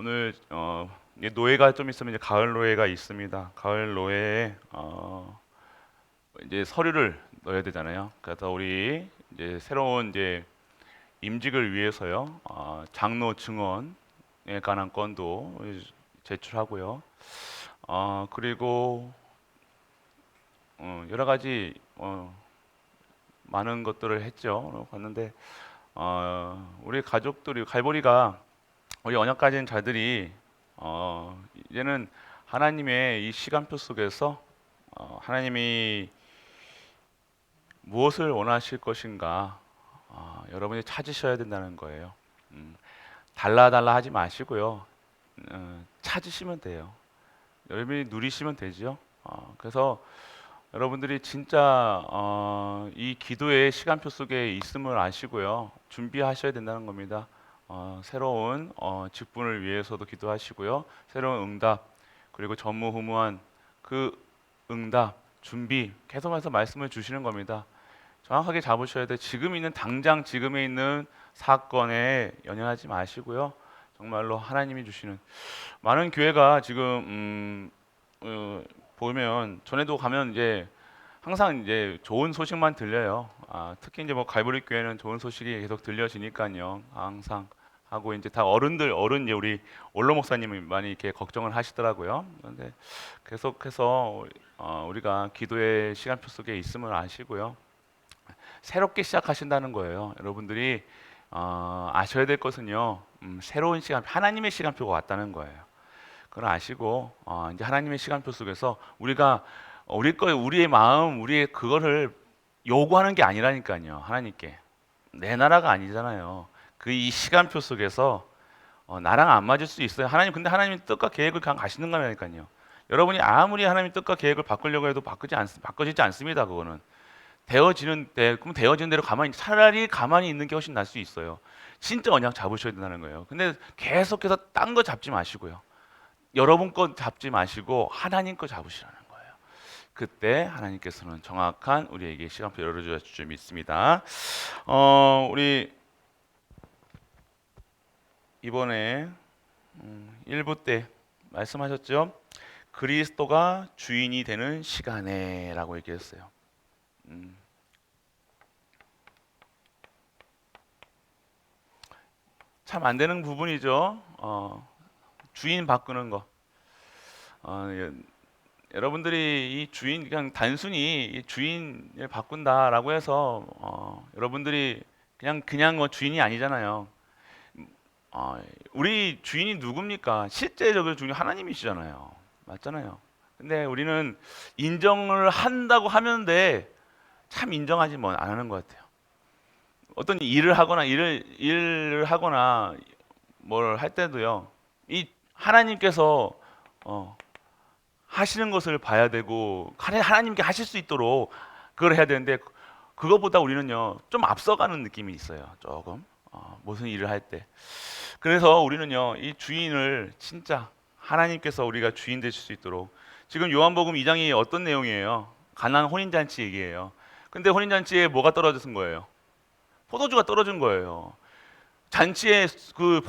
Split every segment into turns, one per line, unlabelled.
오늘 이제 노예가 좀 있으면 이제 가을 노예가 있습니다. 가을 노예에 이제 서류를 넣어야 되잖아요. 그래서 우리 이제 새로운 이제 임직을 위해서요. 장로 증언에 관한 건도 제출하고요. 그리고 여러 가지 많은 것들을 했죠. 봤는데 우리 가족들이 갈보리가 우리 언약 가진 자들이 이제는 하나님의 이 시간표 속에서 하나님이 무엇을 원하실 것인가 여러분이 찾으셔야 된다는 거예요. 음, 달라 하지 마시고요. 찾으시면 돼요. 여러분이 누리시면 되죠. 그래서 여러분들이 진짜 이 기도의 시간표 속에 있음을 아시고요. 준비하셔야 된다는 겁니다. 새로운 직분을 위해서도 기도하시고요. 새로운 응답 그리고 전무후무한 그 응답 준비 계속해서 말씀을 주시는 겁니다. 정확하게 잡으셔야 돼. 지금 있는 당장 지금에 있는 사건에 연연하지 마시고요. 정말로 하나님이 주시는 많은 교회가 지금 보면 전에도 가면 이제 항상 이제 좋은 소식만 들려요. 특히 이제 뭐 갈보리 교회는 좋은 소식이 계속 들려지니까요. 항상 하고 이제 다 어른 이제 우리 올로 목사님이 많이 이렇게 걱정을 하시더라고요. 그런데 계속해서 우리가 기도의 시간표 속에 있음을 아시고요. 새롭게 시작하신다는 거예요. 여러분들이 아셔야 될 것은요. 새로운 시간, 하나님의 시간표가 왔다는 거예요. 그걸 아시고 이제 하나님의 시간표 속에서 우리가 우리의 마음, 우리의 그거를 요구하는 게 아니라니까요. 하나님께 내 나라가 아니잖아요. 그 이 시간표 속에서 나랑 안 맞을 수 있어요. 하나님 근데 하나님의 뜻과 계획을 그냥 가시는 거라니까요. 여러분이 아무리 하나님의 뜻과 계획을 바꾸려고 해도 바꿔지지 않습니다. 그거는 되어지는 때 그럼 되어지는 대로 차라리 가만히 있는 게 훨씬 나을 수 있어요. 진짜 언약 잡으셔야 된다는 거예요. 근데 계속해서 딴 거 잡지 마시고요. 여러분 거 잡지 마시고 하나님 거 잡으시라는 거예요. 그때 하나님께서는 정확한 우리에게 시간표 열어주실 줄 믿습니다. 우리 이번에 1부 때 말씀하셨죠? 그리스도가 주인이 되는 시간에라고 얘기했어요. 참 안 되는 부분이죠. 주인 바꾸는 거. 여러분들이 이 주인 그냥 단순히 이 주인을 바꾼다라고 해서 여러분들이 그냥 뭐 주인이 아니잖아요. 우리 주인이 누굽니까? 실제적으로 주인이 하나님이시잖아요. 맞잖아요. 근데 우리는 인정을 한다고 하는데 참 인정하지 뭐 안 하는 것 같아요. 어떤 일을 하거나 뭘 할 때도요. 이 하나님께서 하시는 것을 봐야 되고 하나님께 하실 수 있도록 그걸 해야 되는데 그것보다 우리는요 좀 앞서가는 느낌이 있어요. 조금 무슨 일을 할 때. 그래서 우리는요 이 주인을 진짜 하나님께서 우리가 주인 되실 수 있도록 지금 요한복음 2장이 어떤 내용이에요? 가나안 혼인잔치 얘기예요. 근데 혼인잔치에 뭐가 떨어진 거예요? 포도주가 떨어진 거예요. 잔치에 그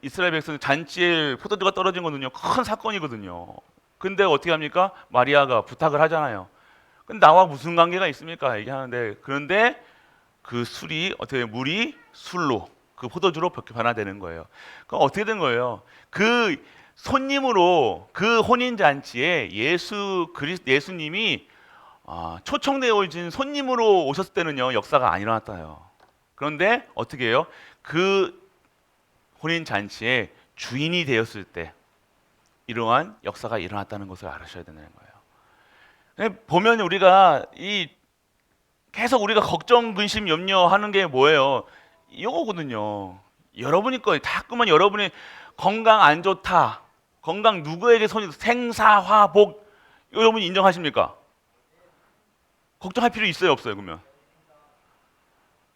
이스라엘 백성 잔치에 포도주가 떨어진 거는요 큰 사건이거든요. 근데 어떻게 합니까? 마리아가 부탁을 하잖아요. 근데 나와 무슨 관계가 있습니까? 얘기하는데 그런데 그 술이 어떻게 물이 술로 그 포도주로 변화되는 거예요. 그럼 어떻게 된 거예요? 그 손님으로 그 혼인 잔치에 예수님이 초청되어 오신 손님으로 오셨을 때는요 역사가 안 일어났다요. 그런데 어떻게 해요? 그 혼인 잔치에 주인이 되었을 때 이러한 역사가 일어났다는 것을 알으셔야 되는 거예요. 보면 우리가 계속 우리가 걱정, 근심, 염려하는 게 뭐예요? 이거거든요. 여러분이 거예요. 자꾸만 여러분이 건강 안 좋다. 건강 누구에게 생사화복 여러분 인정하십니까? 걱정할 필요 있어요, 없어요? 그러면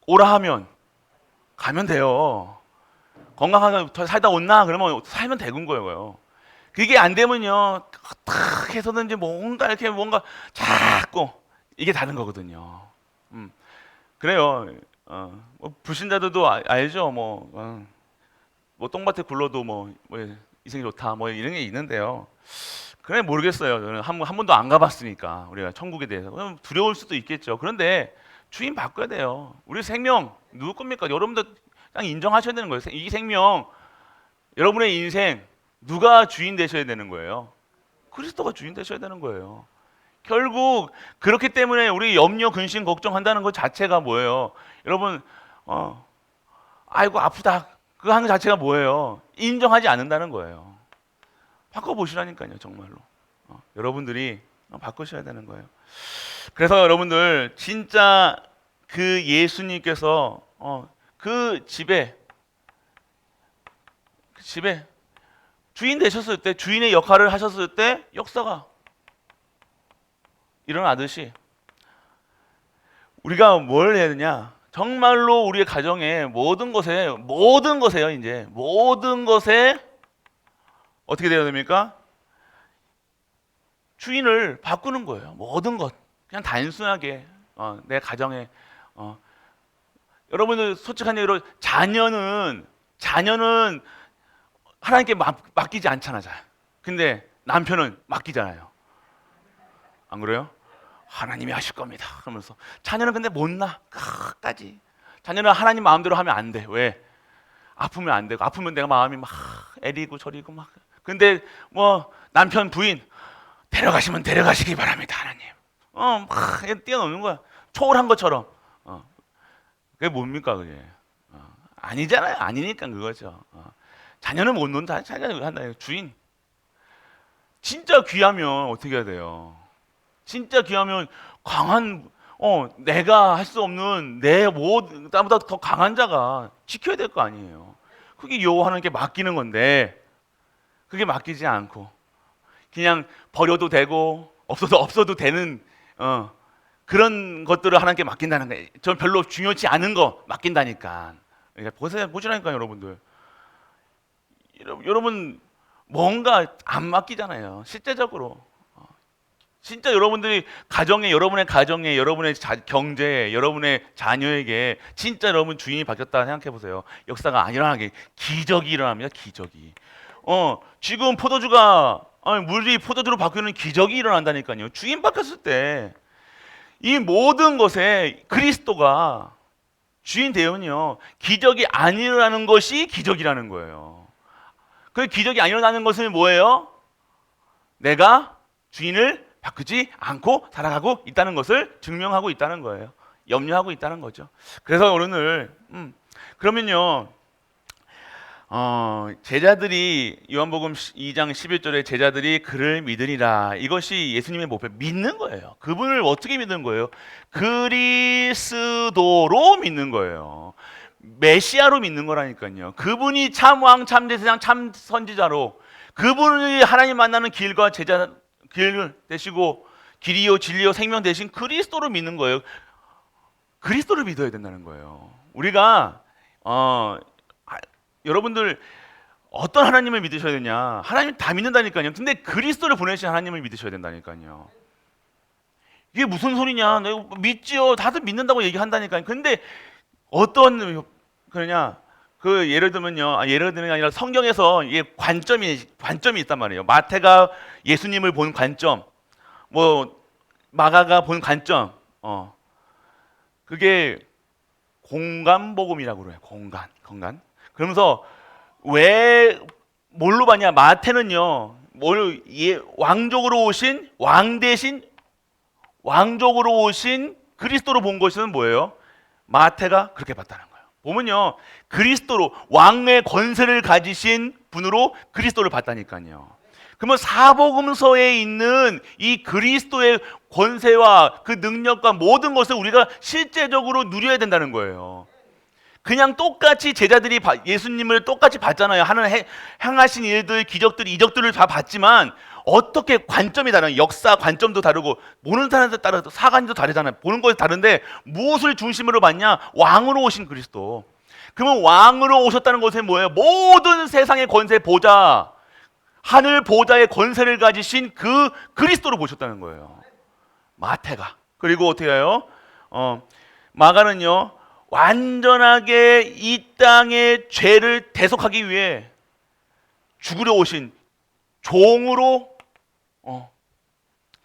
오라 하면 가면 돼요. 건강하게 살다 온나 그러면 살면 되는 거예요. 그게 안 되면요, 탁 해서든지 뭔가 자꾸 이게 다른 거거든요. 그래요. 뭐 불신자들도 알죠. 뭐 똥밭에 굴러도 뭐 이생이 좋다 뭐 이런 게 있는데요. 그래 모르겠어요. 저는 한 번도 안 가봤으니까 우리가 천국에 대해서 그럼 두려울 수도 있겠죠. 그런데 주인 바꿔야 돼요. 우리 생명 누구 겁니까? 여러분들 그냥 인정하셔야 되는 거예요. 이 생명 여러분의 인생 누가 주인 되셔야 되는 거예요. 그리스도가 주인 되셔야 되는 거예요. 결국 그렇기 때문에 우리 염려, 근심, 걱정한다는 것 자체가 뭐예요? 여러분, 아이고 아프다. 그거 하는 것 자체가 뭐예요? 인정하지 않는다는 거예요. 바꿔보시라니까요, 정말로. 여러분들이 바꾸셔야 되는 거예요. 그래서 여러분들 진짜 그 예수님께서 그 집에 주인 되셨을 때, 주인의 역할을 하셨을 때 역사가 일어나듯이 우리가 뭘 해야 되냐? 정말로 우리의 가정에 모든 것에요. 이제 모든 것에 어떻게 되어야 됩니까? 주인을 바꾸는 거예요. 모든 것 그냥 단순하게 내 가정에 여러분들 솔직한 얘기로 자녀는 하나님께 맡기지 않잖아. 근데 남편은 맡기잖아요. 안 그래요? 하나님이 하실 겁니다. 그러면서 자녀는 근데 못나 끝까지. 자녀는 하나님 마음대로 하면 안 돼. 왜? 아프면 안 되고 아프면 내가 마음이 막 애리고 저리고 막. 근데 뭐 남편 부인 데려가시면 데려가시기 바랍니다. 하나님. 막 뛰어노는 거야. 초월한 것처럼. 그게 뭡니까 그게? 아니잖아요. 아니니까 그거죠. 자녀는 못 논다. 자녀는 한다. 주인. 진짜 귀하면 어떻게 해야 돼요? 진짜 귀하면 강한 내가 할 수 없는 나보다 더 강한 자가 지켜야 될 거 아니에요. 그게 여호와께 맡기는 건데 그게 맡기지 않고 그냥 버려도 되고 없어도 되는 그런 것들을 하나님께 맡긴다는 거예요. 전 별로 중요치 않은 거 맡긴다니까. 그러니까 보시라니까요, 여러분들. 여러분 뭔가 안 맡기잖아요. 실제적으로. 진짜 여러분의 가정에, 여러분의 경제에, 여러분의 자녀에게 진짜 여러분 주인이 바뀌었다 생각해 보세요. 역사가 안 일어나게 기적이 일어납니다. 기적이. 지금 물이 포도주로 바뀌는 기적이 일어난다니까요. 주인 바뀌었을 때 이 모든 것에 그리스도가 주인 되면요 기적이 안 일어나는 것이 기적이라는 거예요. 그 기적이 안 일어나는 것은 뭐예요? 내가 주인을 바꾸지 않고 살아가고 있다는 것을 증명하고 있다는 거예요. 염려하고 있다는 거죠. 그래서 오늘 그러면요 제자들이 요한복음 2장 11절에 제자들이 그를 믿으리라. 이것이 예수님의 목표. 믿는 거예요. 그분을 어떻게 믿는 거예요? 그리스도로 믿는 거예요. 메시아로 믿는 거라니까요. 그분이 참 왕, 참 제사장, 참 선지자로 그분이 하나님 만나는 길과 길 되시고 길이요 진리요 생명 되신 그리스도를 믿는 거예요. 그리스도를 믿어야 된다는 거예요. 우리가 여러분들 어떤 하나님을 믿으셔야 되냐? 하나님 다 믿는다니까요. 근데 그리스도를 보내신 하나님을 믿으셔야 된다니까요. 이게 무슨 소리냐? 내가 믿지요. 다들 믿는다고 얘기한다니까요. 근데 어떤 그러냐? 그 예를 들면요. 예를 들는 게 아니라 성경에서 이게 관점이 있단 말이에요. 마태가 예수님을 본 관점, 뭐 마가가 본 관점, 그게 공간복음이라고 그래요. 공간. 그러면서 왜 뭘로 봤냐? 마태는요, 왕족으로 오신 왕 대신 왕족으로 오신 그리스도로 본 것은 뭐예요? 마태가 그렇게 봤다는 거예요. 보면요, 그리스도로 왕의 권세를 가지신 분으로 그리스도를 봤다니까요. 그러면 사복음서에 있는 이 그리스도의 권세와 그 능력과 모든 것을 우리가 실제적으로 누려야 된다는 거예요. 그냥 똑같이 제자들이 예수님을 똑같이 봤잖아요. 행하신 일들, 기적들, 이적들을 다 봤지만 어떻게 관점이 다른, 역사 관점도 다르고 보는 사람에 따라 사관도 다르잖아요. 보는 것이 다른데 무엇을 중심으로 봤냐? 왕으로 오신 그리스도. 그러면 왕으로 오셨다는 것은 뭐예요? 모든 세상의 권세 보좌, 하늘 보좌의 권세를 가지신 그 그리스도를 보셨다는 거예요. 마태가. 그리고 어떻게 해요? 마가는요, 완전하게 이 땅의 죄를 대속하기 위해 죽으려 오신 종으로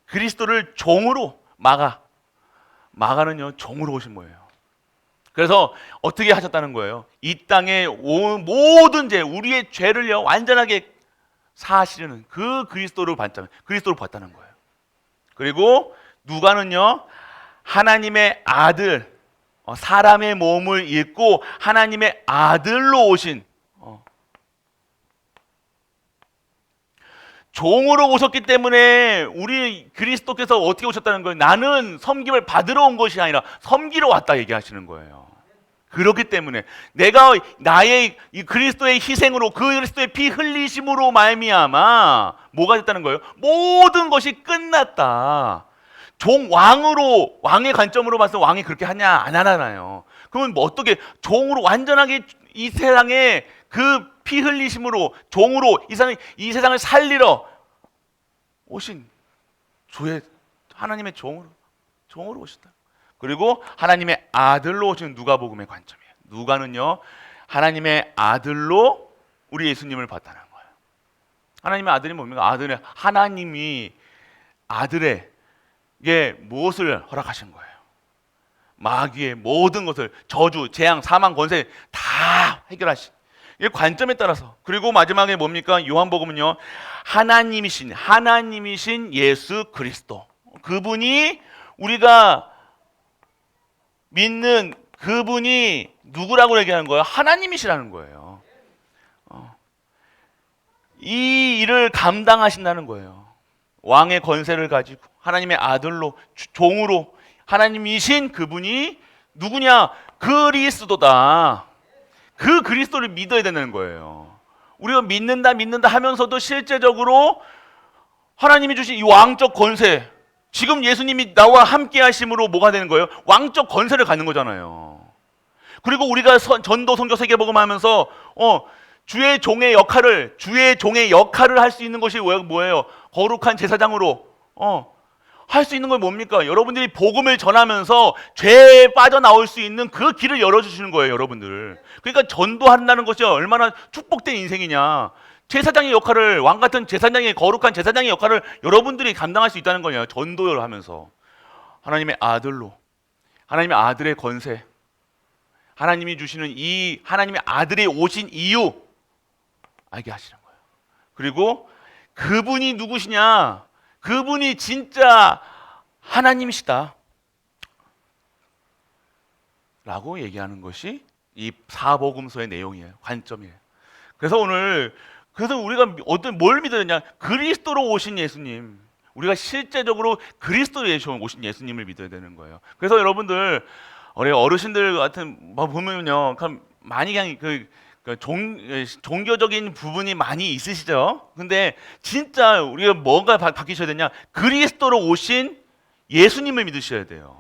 그리스도를 종으로 마가는요 종으로 오신 거예요. 그래서 어떻게 하셨다는 거예요? 이 땅의 모든 죄, 우리의 죄를요 완전하게 사하시려는 그 그리스도를 봤다는 거예요. 그리고 누가는요 하나님의 아들, 사람의 몸을 입고 하나님의 아들로 오신 종으로 오셨기 때문에 우리 그리스도께서 어떻게 오셨다는 거예요? 나는 섬김을 받으러 온 것이 아니라 섬기러 왔다 얘기하시는 거예요. 그렇기 때문에 내가 나의 이 그리스도의 희생으로 그리스도의 피 흘리심으로 말미암아 뭐가 됐다는 거예요? 모든 것이 끝났다. 왕으로 왕의 관점으로 봐서 왕이 그렇게 하냐 안 하잖아요. 그러면 뭐 어떻게 종으로 완전하게 이 세상에 그 피 흘리심으로 종으로 이 세상을 살리러 오신 하나님의 종으로 오시다. 그리고 하나님의 아들로 오신 누가복음의 관점이에요. 누가는요 하나님의 아들로 우리 예수님을 봤다는 거예요. 하나님의 아들이 뭡니까? 하나님이 아들에게 무엇을 허락하신 거예요? 마귀의 모든 것을 저주, 재앙, 사망, 권세 다 해결하신 이 관점에 따라서. 그리고 마지막에 뭡니까? 요한복음은요 하나님이신 예수 그리스도, 그분이 우리가 믿는 그분이 누구라고 얘기하는 거예요? 하나님이시라는 거예요. 이 일을 감당하신다는 거예요. 왕의 권세를 가지고 하나님의 아들로 종으로 하나님이신 그분이 누구냐? 그리스도다. 그 그리스도를 믿어야 되는 거예요. 우리가 믿는다 하면서도 실제적으로 하나님이 주신 이 왕적 권세, 지금 예수님이 나와 함께 하심으로 뭐가 되는 거예요? 왕적 권세를 갖는 거잖아요. 그리고 우리가 전도 선교 세계복음 하면서 주의 종의 역할을 할 수 있는 것이 뭐예요? 거룩한 제사장으로 할 수 있는 건 뭡니까? 여러분들이 복음을 전하면서 죄에 빠져나올 수 있는 그 길을 열어주시는 거예요, 여러분들. 그러니까 전도한다는 것이 얼마나 축복된 인생이냐. 제사장의 역할을, 왕같은 제사장의, 거룩한 제사장의 역할을 여러분들이 감당할 수 있다는 거냐. 전도를 하면서 하나님의 아들로, 하나님의 아들의 권세, 하나님이 주시는 이 하나님의 아들이 오신 이유 알게 하시는 거예요. 그리고 그분이 누구시냐? 그분이 진짜 하나님이시다 라고 얘기하는 것이 이 사복음서의 내용이에요. 관점이에요. 그래서 우리가 뭘 믿어야 되냐? 그리스도로 오신 예수님, 우리가 실제적으로 그리스도로 오신 예수님을 믿어야 되는 거예요. 그래서 여러분들 어르신들 같은 보면요 많이 그냥 종교적인 부분이 많이 있으시죠? 근데 진짜 우리가 뭐가 바뀌셔야 되냐? 그리스도로 오신 예수님을 믿으셔야 돼요.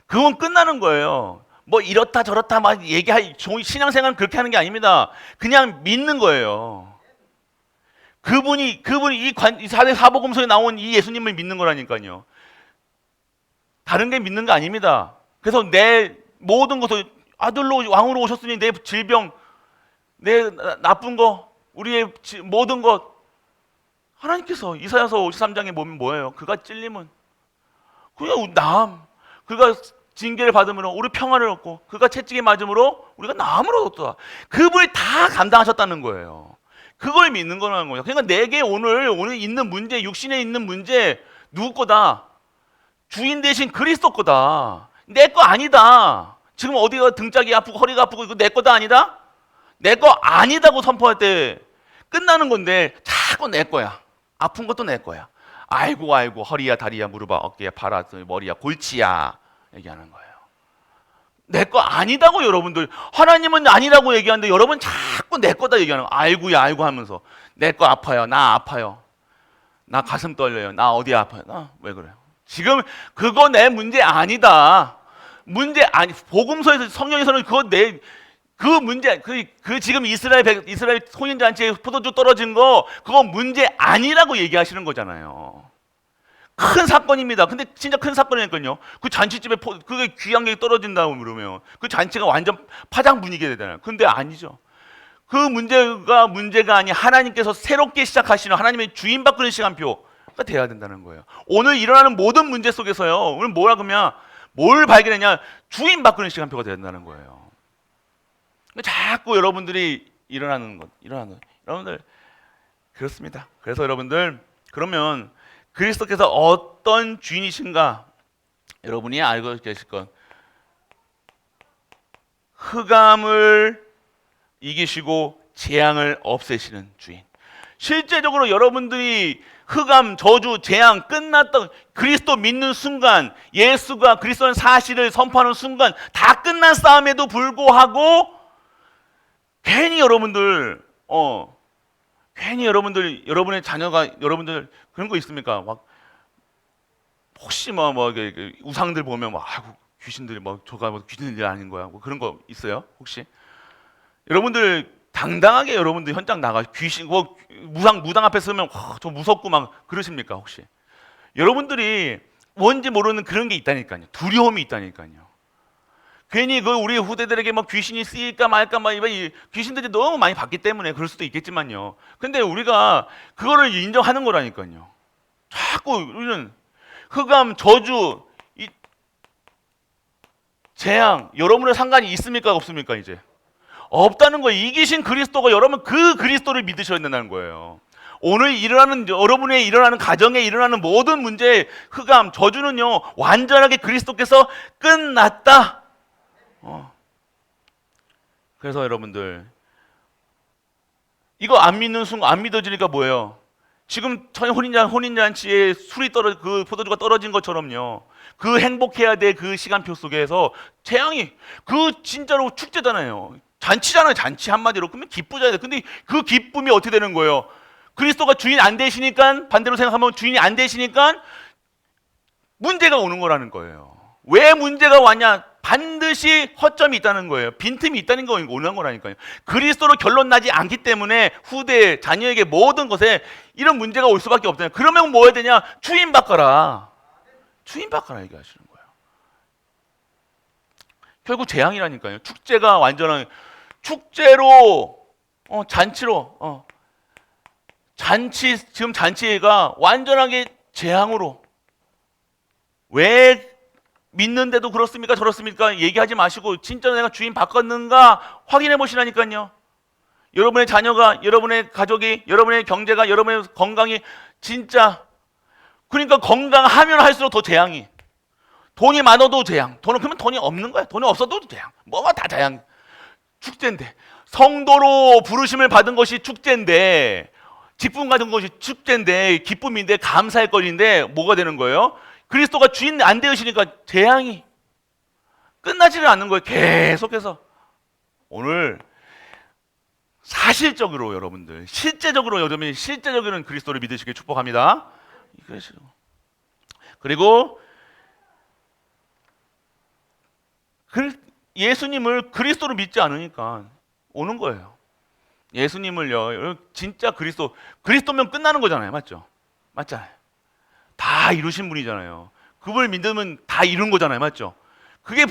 그건 끝나는 거예요. 뭐 이렇다 저렇다 막 신앙생활은 그렇게 하는 게 아닙니다. 그냥 믿는 거예요. 그분이 이 사복음서에 나온 이 예수님을 믿는 거라니까요. 다른 게 믿는 거 아닙니다. 그래서 내 모든 것을 아들로 왕으로 오셨으니 내 질병, 내 나쁜 거, 우리의 모든 것 하나님께서 이사야서 53장에 보면 뭐예요? 그가 찔림은 그가 징계를 받음으로 우리 평화를 얻고 그가 채찍에 맞음으로 우리가 나음을 얻었다. 그분이 다 감당하셨다는 거예요. 그걸 믿는 거라는 거예요. 그러니까 내게 오늘 있는 문제, 육신에 있는 문제 누구 거다? 주인 대신 그리스도 거다. 내 거 아니다. 지금 어디가 등짝이 아프고 허리가 아프고 이거 내 거다 아니다? 내 거 아니다고 선포할 때 끝나는 건데 자꾸 내 거야. 아픈 것도 내 거야. 아이고 허리야 다리야 무릎아 어깨야 팔아 머리야 골치야 얘기하는 거예요. 내 거 아니다고. 여러분들 하나님은 아니라고 얘기하는데 여러분 자꾸 내 거다 얘기하는 거예요. 아이고 하면서 내 거 아파요. 나 아파요. 나 가슴 떨려요. 나 어디 아파요. 나 왜 그래요? 지금 그거 내 문제 아니다. 문제 아니. 복음서에서 성경에서는 그 문제 지금 이스라엘 혼인잔치에 포도주 떨어진 거 그거 문제 아니라고 얘기하시는 거잖아요. 큰 사건입니다. 근데 진짜 큰 사건이니까요. 그 잔치집에 그게 귀한 게 떨어진다고 그러면 그 잔치가 완전 파장 분위기가 되잖아요. 근데 아니죠. 그 문제가 아니 하나님께서 새롭게 시작하시는 하나님의 주인 바꾸는 시간표가 돼야 된다는 거예요. 오늘 일어나는 모든 문제 속에서요. 오늘 뭐라 그러면 뭘 발견했냐? 주인 바꾸는 시간표가 돼야 된다는 거예요. 자꾸 여러분들이 일어나는 여러분들 그렇습니다. 그래서 여러분들 그러면 그리스도께서 어떤 주인이신가 여러분이 알고 계실 것. 흑암을 이기시고 재앙을 없애시는 주인. 실제적으로 여러분들이 흑암, 저주, 재앙 끝났던 그리스도 믿는 순간, 예수가 그리스도는 사실을 선포하는 순간 다 끝난 싸움에도 불구하고 괜히 여러분들 여러분의 자녀가 여러분들 그런 거 있습니까? 막 혹시 우상들 보면 막 귀신들이 저가 귀신들이 아닌 거야. 뭐 그런 거 있어요? 혹시? 여러분들 당당하게 여러분들 현장 나가 귀신 무당 앞에 서면 저 무섭고 막 그러십니까 혹시? 여러분들이 뭔지 모르는 그런 게 있다니까요. 두려움이 있다니까요. 괜히 우리 후대들에게 귀신이 쓰일까 말까 귀신들이 너무 많이 봤기 때문에 그럴 수도 있겠지만요. 근데 우리가 그거를 인정하는 거라니까요. 자꾸 우리는 흑암, 저주, 재앙 여러분의 상관이 있습니까 없습니까 이제? 없다는 거예요. 이기신 그리스도가 여러분 그 그리스도를 믿으셔야 된다는 거예요. 오늘 여러분의 일어나는 가정에 일어나는 모든 문제의 흑암, 저주는요 완전하게 그리스도께서 끝났다. 그래서 여러분들 이거 안 믿는 순간 안 믿어지니까 뭐예요? 지금 혼인잔치에 그 포도주가 떨어진 것처럼요. 그 행복해야 될 그 시간표 속에서 재앙이 진짜로 축제잖아요. 잔치잖아요. 잔치 한마디로. 그러면 기쁘셔야 돼. 근데 그 기쁨이 어떻게 되는 거예요? 그리스도가 주인 안 되시니까 반대로 생각하면 주인이 안 되시니까 문제가 오는 거라는 거예요. 왜 문제가 왔냐? 반드시 허점이 있다는 거예요. 빈틈이 있다는 거 오는 거라니까요. 그리스도로 결론 나지 않기 때문에 후대 자녀에게 모든 것에 이런 문제가 올 수밖에 없잖아요. 그러면 뭐 해야 되냐? 주인 바꿔라. 주인 바꿔라 얘기하시는 거예요. 결국 재앙이라니까요. 축제가 완전한 축제로 잔치로 지금 잔치가 완전하게 재앙으로 왜 믿는데도 그렇습니까? 저렇습니까? 얘기하지 마시고 진짜 내가 주인 바꿨는가 확인해 보시라니까요. 여러분의 자녀가, 여러분의 가족이, 여러분의 경제가, 여러분의 건강이 진짜 그러니까 건강하면 할수록 더 재앙이. 돈이 많아도 재앙. 그러면 돈이 없는 거야. 돈이 없어도 재앙. 뭐가 다 재앙. 축제인데 성도로 부르심을 받은 것이 축제인데 직분 가진 것이 축제인데 기쁨인데 감사할 거리인데 뭐가 되는 거예요? 그리스도가 주인 안 되시니까 재앙이 끝나지를 않는 거예요. 계속해서 오늘 사실적으로 여러분들 실제적으로 여러분이 실제적으로는 그리스도를 믿으시길 축복합니다. 그리고 예수님을 그리스도로 믿지 않으니까 오는 거예요. 예수님을요 진짜 그리스도면 끝나는 거잖아요. 맞죠? 맞잖아요. 다 이루신 분이잖아요. 그분을 믿으면 다 이룬 거잖아요. 맞죠? 그게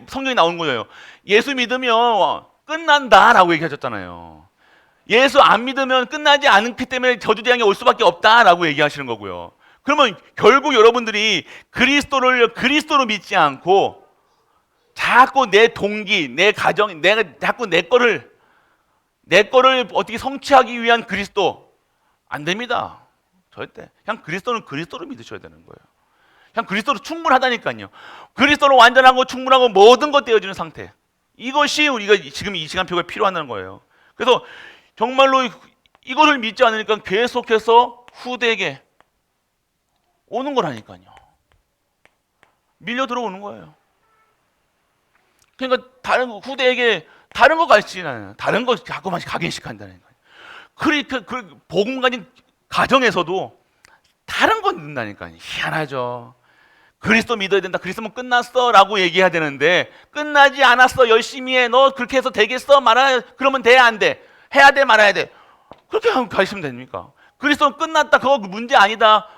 성경에 나오는 거예요. 예수 믿으면 끝난다라고 얘기하셨잖아요. 예수 안 믿으면 끝나지 않기 때문에 저주재앙이 올 수밖에 없다라고 얘기하시는 거고요. 그러면 결국 여러분들이 그리스도로 믿지 않고 자꾸 내 동기, 내 가정, 자꾸 내 거를 어떻게 성취하기 위한 그리스도 안 됩니다. 절대. 그냥 그리스도를 믿으셔야 되는 거예요. 그냥 그리스도로 충분하다니까요. 그리스도로 완전하고 충분하고 모든 것 되어지는 상태. 이것이 우리가 지금 이 시간표가 필요하다는 거예요. 그래서 정말로 이것을 믿지 않으니까 계속해서 후대에게 오는 거라니까요. 밀려 들어오는 거예요. 그러니까 후대에게 다른 거 가르치잖아요. 다른 거 자꾸만 각인식한다는 거예요. 그 복음 가진 가정에서도 다른 거 듣는다니까요. 희한하죠. 그리스도 믿어야 된다. 그리스도면 끝났어 라고 얘기해야 되는데 끝나지 않았어. 열심히 해. 너 그렇게 해서 되겠어? 그러면 돼? 안 돼? 해야 돼? 말아야 돼? 그렇게 하시면 됩니까? 그리스도는 끝났다. 그거 문제 아니다.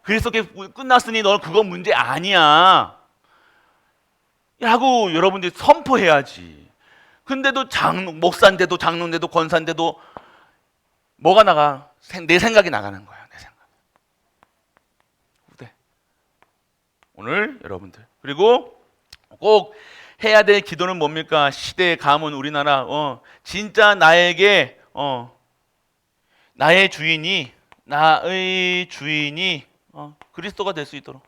그리스도께 끝났으니 너 그거 문제 아니야 라고 여러분들이 선포해야지. 근데도 목사인데도 장로인데도 권사인데도 뭐가 나가? 내 생각이 나가는 거야. 내 생각. 오늘 여러분들, 그리고 꼭 해야 될 기도는 뭡니까? 시대의 가문 우리나라 진짜 나에게 나의 주인이 그리스도가 될 수 있도록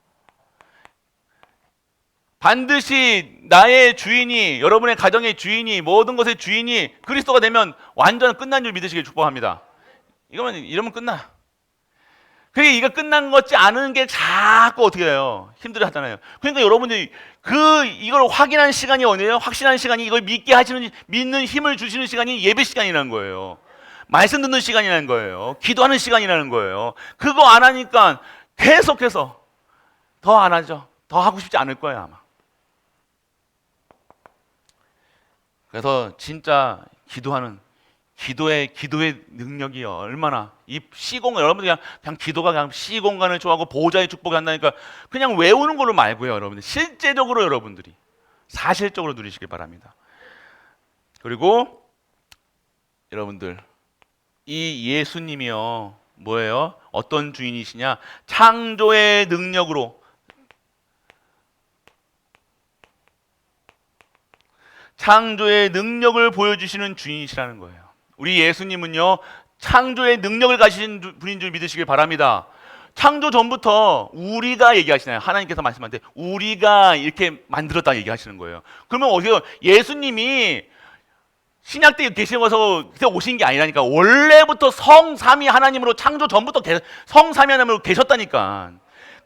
반드시 나의 주인이, 여러분의 가정의 주인이, 모든 것의 주인이 그리스도가 되면 완전 끝난 줄 믿으시길 축복합니다. 이러면 끝나. 그게 이거 끝난 것 같지 않은 게 자꾸 어떻게 해요? 힘들어 하잖아요. 그러니까 여러분들이 이걸 확인하는 시간이 어디예요? 확신하는 시간이, 이걸 믿는 힘을 주시는 시간이 예배 시간이라는 거예요. 말씀 듣는 시간이라는 거예요. 기도하는 시간이라는 거예요. 그거 안 하니까 계속해서 더 안 하죠. 더 하고 싶지 않을 거예요, 아마. 그래서 진짜 기도의 능력이 얼마나, 이 시공간, 여러분들 그냥 기도가 그냥 시공간을 좋아하고 보호자의 축복이 한다니까 그냥 외우는 걸로 말고요, 여러분들. 실제적으로 여러분들이 사실적으로 누리시길 바랍니다. 그리고 여러분들, 이 예수님이요, 뭐예요? 어떤 주인이시냐? 창조의 능력으로, 창조의 능력을 보여주시는 주인이시라는 거예요. 우리 예수님은요, 창조의 능력을 가지신 분인 줄 믿으시길 바랍니다. 창조 전부터 우리가 얘기하시나요? 하나님께서 말씀하는데 우리가 이렇게 만들었다 얘기하시는 거예요. 그러면 어디서 예수님이 신약 때 계시면서 오신 게 아니라니까. 원래부터 성삼위 하나님으로, 창조 전부터 성삼위 하나님으로 계셨다니까.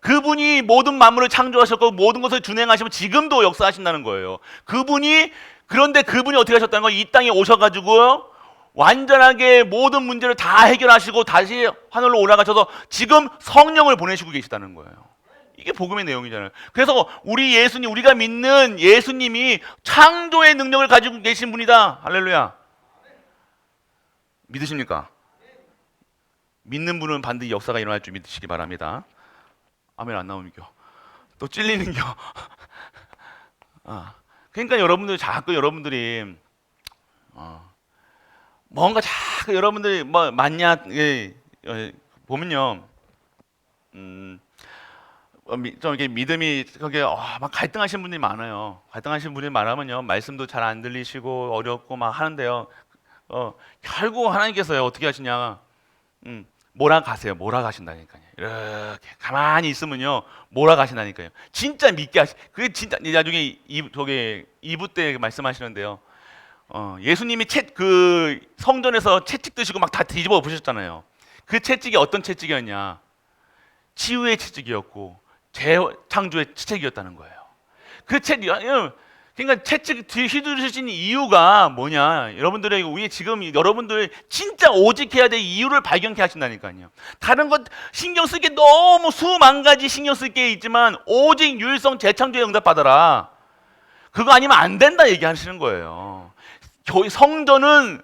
그분이 모든 만물을 창조하셨고 모든 것을 준행하시면 지금도 역사하신다는 거예요. 그런데 그분이 어떻게 하셨다는 거예요? 이 땅에 오셔가지고 완전하게 모든 문제를 다 해결하시고 다시 하늘로 올라가셔서 지금 성령을 보내시고 계시다는 거예요. 이게 복음의 내용이잖아요. 그래서 우리가 믿는 예수님이 창조의 능력을 가지고 계신 분이다. 할렐루야. 믿으십니까? 믿는 분은 반드시 역사가 일어날 줄 믿으시기 바랍니다. 아멘. 안 나오는겨. 또 찔리는겨. 그러니까 여러분들이 뭔가 자꾸 여러분들이 맞냐, 보면요, 좀 이렇게 믿음이 막 갈등하시는 분들이 많아요. 갈등하시는 분들이 많으면요, 말씀도 잘 안 들리시고 어렵고 막 하는데요, 결국 하나님께서요 어떻게 하시냐, 몰아가신다니까요. 이렇게 가만히 있으면요 몰아가신다니까요. 진짜 그게 진짜 나중에 2부 때 말씀하시는데요. 예수님이 성전에서 채찍 드시고 막 다 뒤집어 엎으셨잖아요. 그 채찍이 어떤 채찍이었냐? 치유의 채찍이었고 재창조의 채찍이었다는 거예요. 그러니까 채찍 휘두르신 이유가 뭐냐? 여러분들 진짜 오직해야 될 이유를 발견케 하신다니까요. 다른 것 신경 쓸 게 너무 수만 가지 신경 쓸 게 있지만 오직 유일성 재창조에 응답받아라. 그거 아니면 안 된다 얘기하시는 거예요. 성전은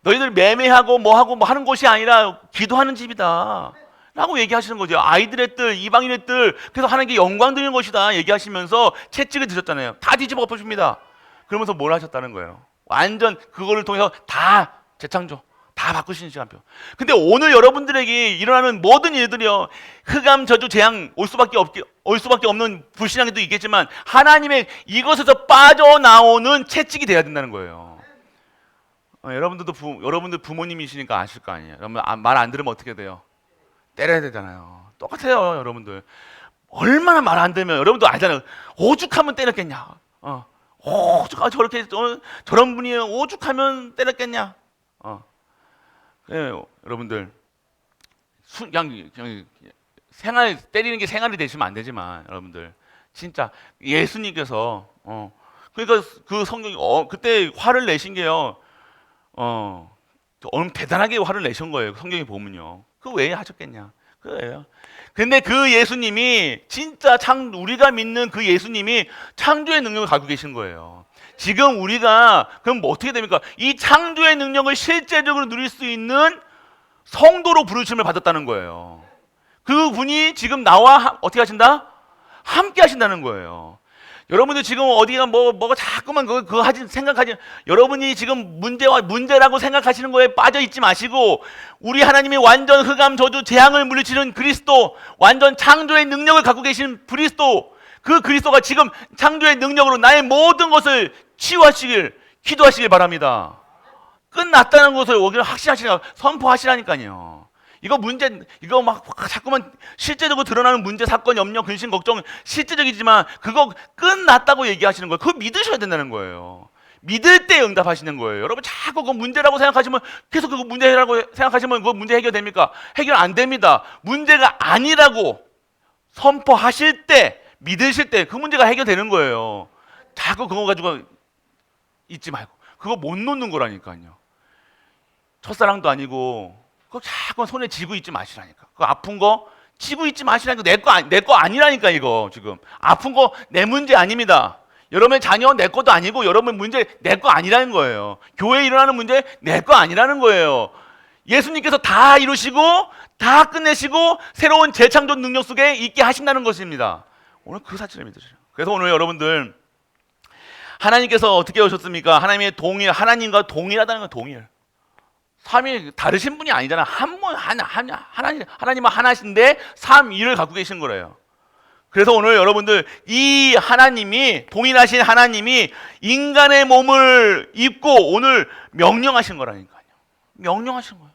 너희들 매매하고 뭐하고 뭐 하는 곳이 아니라 기도하는 집이다 라고 얘기하시는 거죠. 아이들의 뜰, 이방인의 뜰, 그래서 하나님께 영광 드리는 것이다 얘기하시면서 채찍을 드셨잖아요. 다 뒤집어 엎으십니다. 그러면서 뭘 하셨다는 거예요? 완전 그거를 통해서 다 재창조, 다 바꾸시는 시간표. 근데 오늘 여러분들에게 일어나는 모든 일들이요, 흑암, 저주, 재앙 올 수밖에 없는 불신앙도 있겠지만 하나님의 이것에서 빠져나오는 채찍이 돼야 된다는 거예요. 여러분들 부모님이시니까 아실 거 아니에요. 여러분 말 안 들으면 어떻게 돼요? 때려야 되잖아요. 똑같아요, 여러분들. 얼마나 말 안 들으면 여러분도 알잖아요. 오죽하면 때렸겠냐? 저런 분이 오죽하면 때렸겠냐? 여러분들 그냥 때리는 게 생활이 되시면 안 되지만 여러분들 진짜 예수님께서 그러니까 그 성경이 그때 화를 내신 게요. 대단하게 화를 내신 거예요. 성경에 보면요. 그 왜 하셨겠냐? 그래요. 근데 그 예수님이 진짜 우리가 믿는 그 예수님이 창조의 능력을 가지고 계신 거예요. 지금 우리가 그럼 어떻게 됩니까? 이 창조의 능력을 실제적으로 누릴 수 있는 성도로 부르심을 받았다는 거예요. 그분이 지금 나와 어떻게 하신다? 함께 하신다는 거예요. 여러분들 지금 어디가 뭐가 자꾸만 그거 생각하지, 여러분이 지금 문제라고 생각하시는 거에 빠져 있지 마시고, 우리 하나님이 완전 흑암 저주 재앙을 물리치는 그리스도, 완전 창조의 능력을 갖고 계신 그리스도, 그 그리스도가 지금 창조의 능력으로 나의 모든 것을 치유하시길 기도하시길 바랍니다. 끝났다는 것을 오기를 확신하시라, 선포하시라니까요. 이거 막 자꾸만 실제적으로 드러나는 문제, 사건, 염려, 근심, 걱정 실제적이지만 그거 끝났다고 얘기하시는 거예요. 그거 믿으셔야 된다는 거예요. 믿을 때 응답하시는 거예요. 여러분 자꾸 그거 문제라고 생각하시면, 계속 그거 문제라고 생각하시면 그거 문제 해결됩니까? 해결 안 됩니다. 문제가 아니라고 선포하실 때, 믿으실 때 그 문제가 해결되는 거예요. 자꾸 그거 가지고 잊지 말고, 그거 못 놓는 거라니까요. 첫사랑도 아니고 그거 자꾸 손에 쥐고 있지 마시라니까. 그거 아픈 거 쥐고 있지 마시라니까. 내 거 아니라니까. 이거 지금 아픈 거 내 문제 아닙니다. 여러분의 자녀 내 것도 아니고, 여러분 문제 내 거 아니라는 거예요. 교회에 일어나는 문제 내 거 아니라는 거예요. 예수님께서 다 이루시고 다 끝내시고 새로운 재창조 능력 속에 있게 하신다는 것입니다. 오늘 그 사실을 믿으세요. 그래서 오늘 여러분들, 하나님께서 어떻게 오셨습니까? 하나님의 동일, 하나님과 동일하다는 건 동일. 삼위 다르신 분이 아니잖아. 하나님은 하나신데 삼위를 갖고 계신 거래요. 그래서 오늘 여러분들, 이 하나님이, 동일하신 하나님이 인간의 몸을 입고 오늘 명령하신 거라니까요. 명령하신 거예요.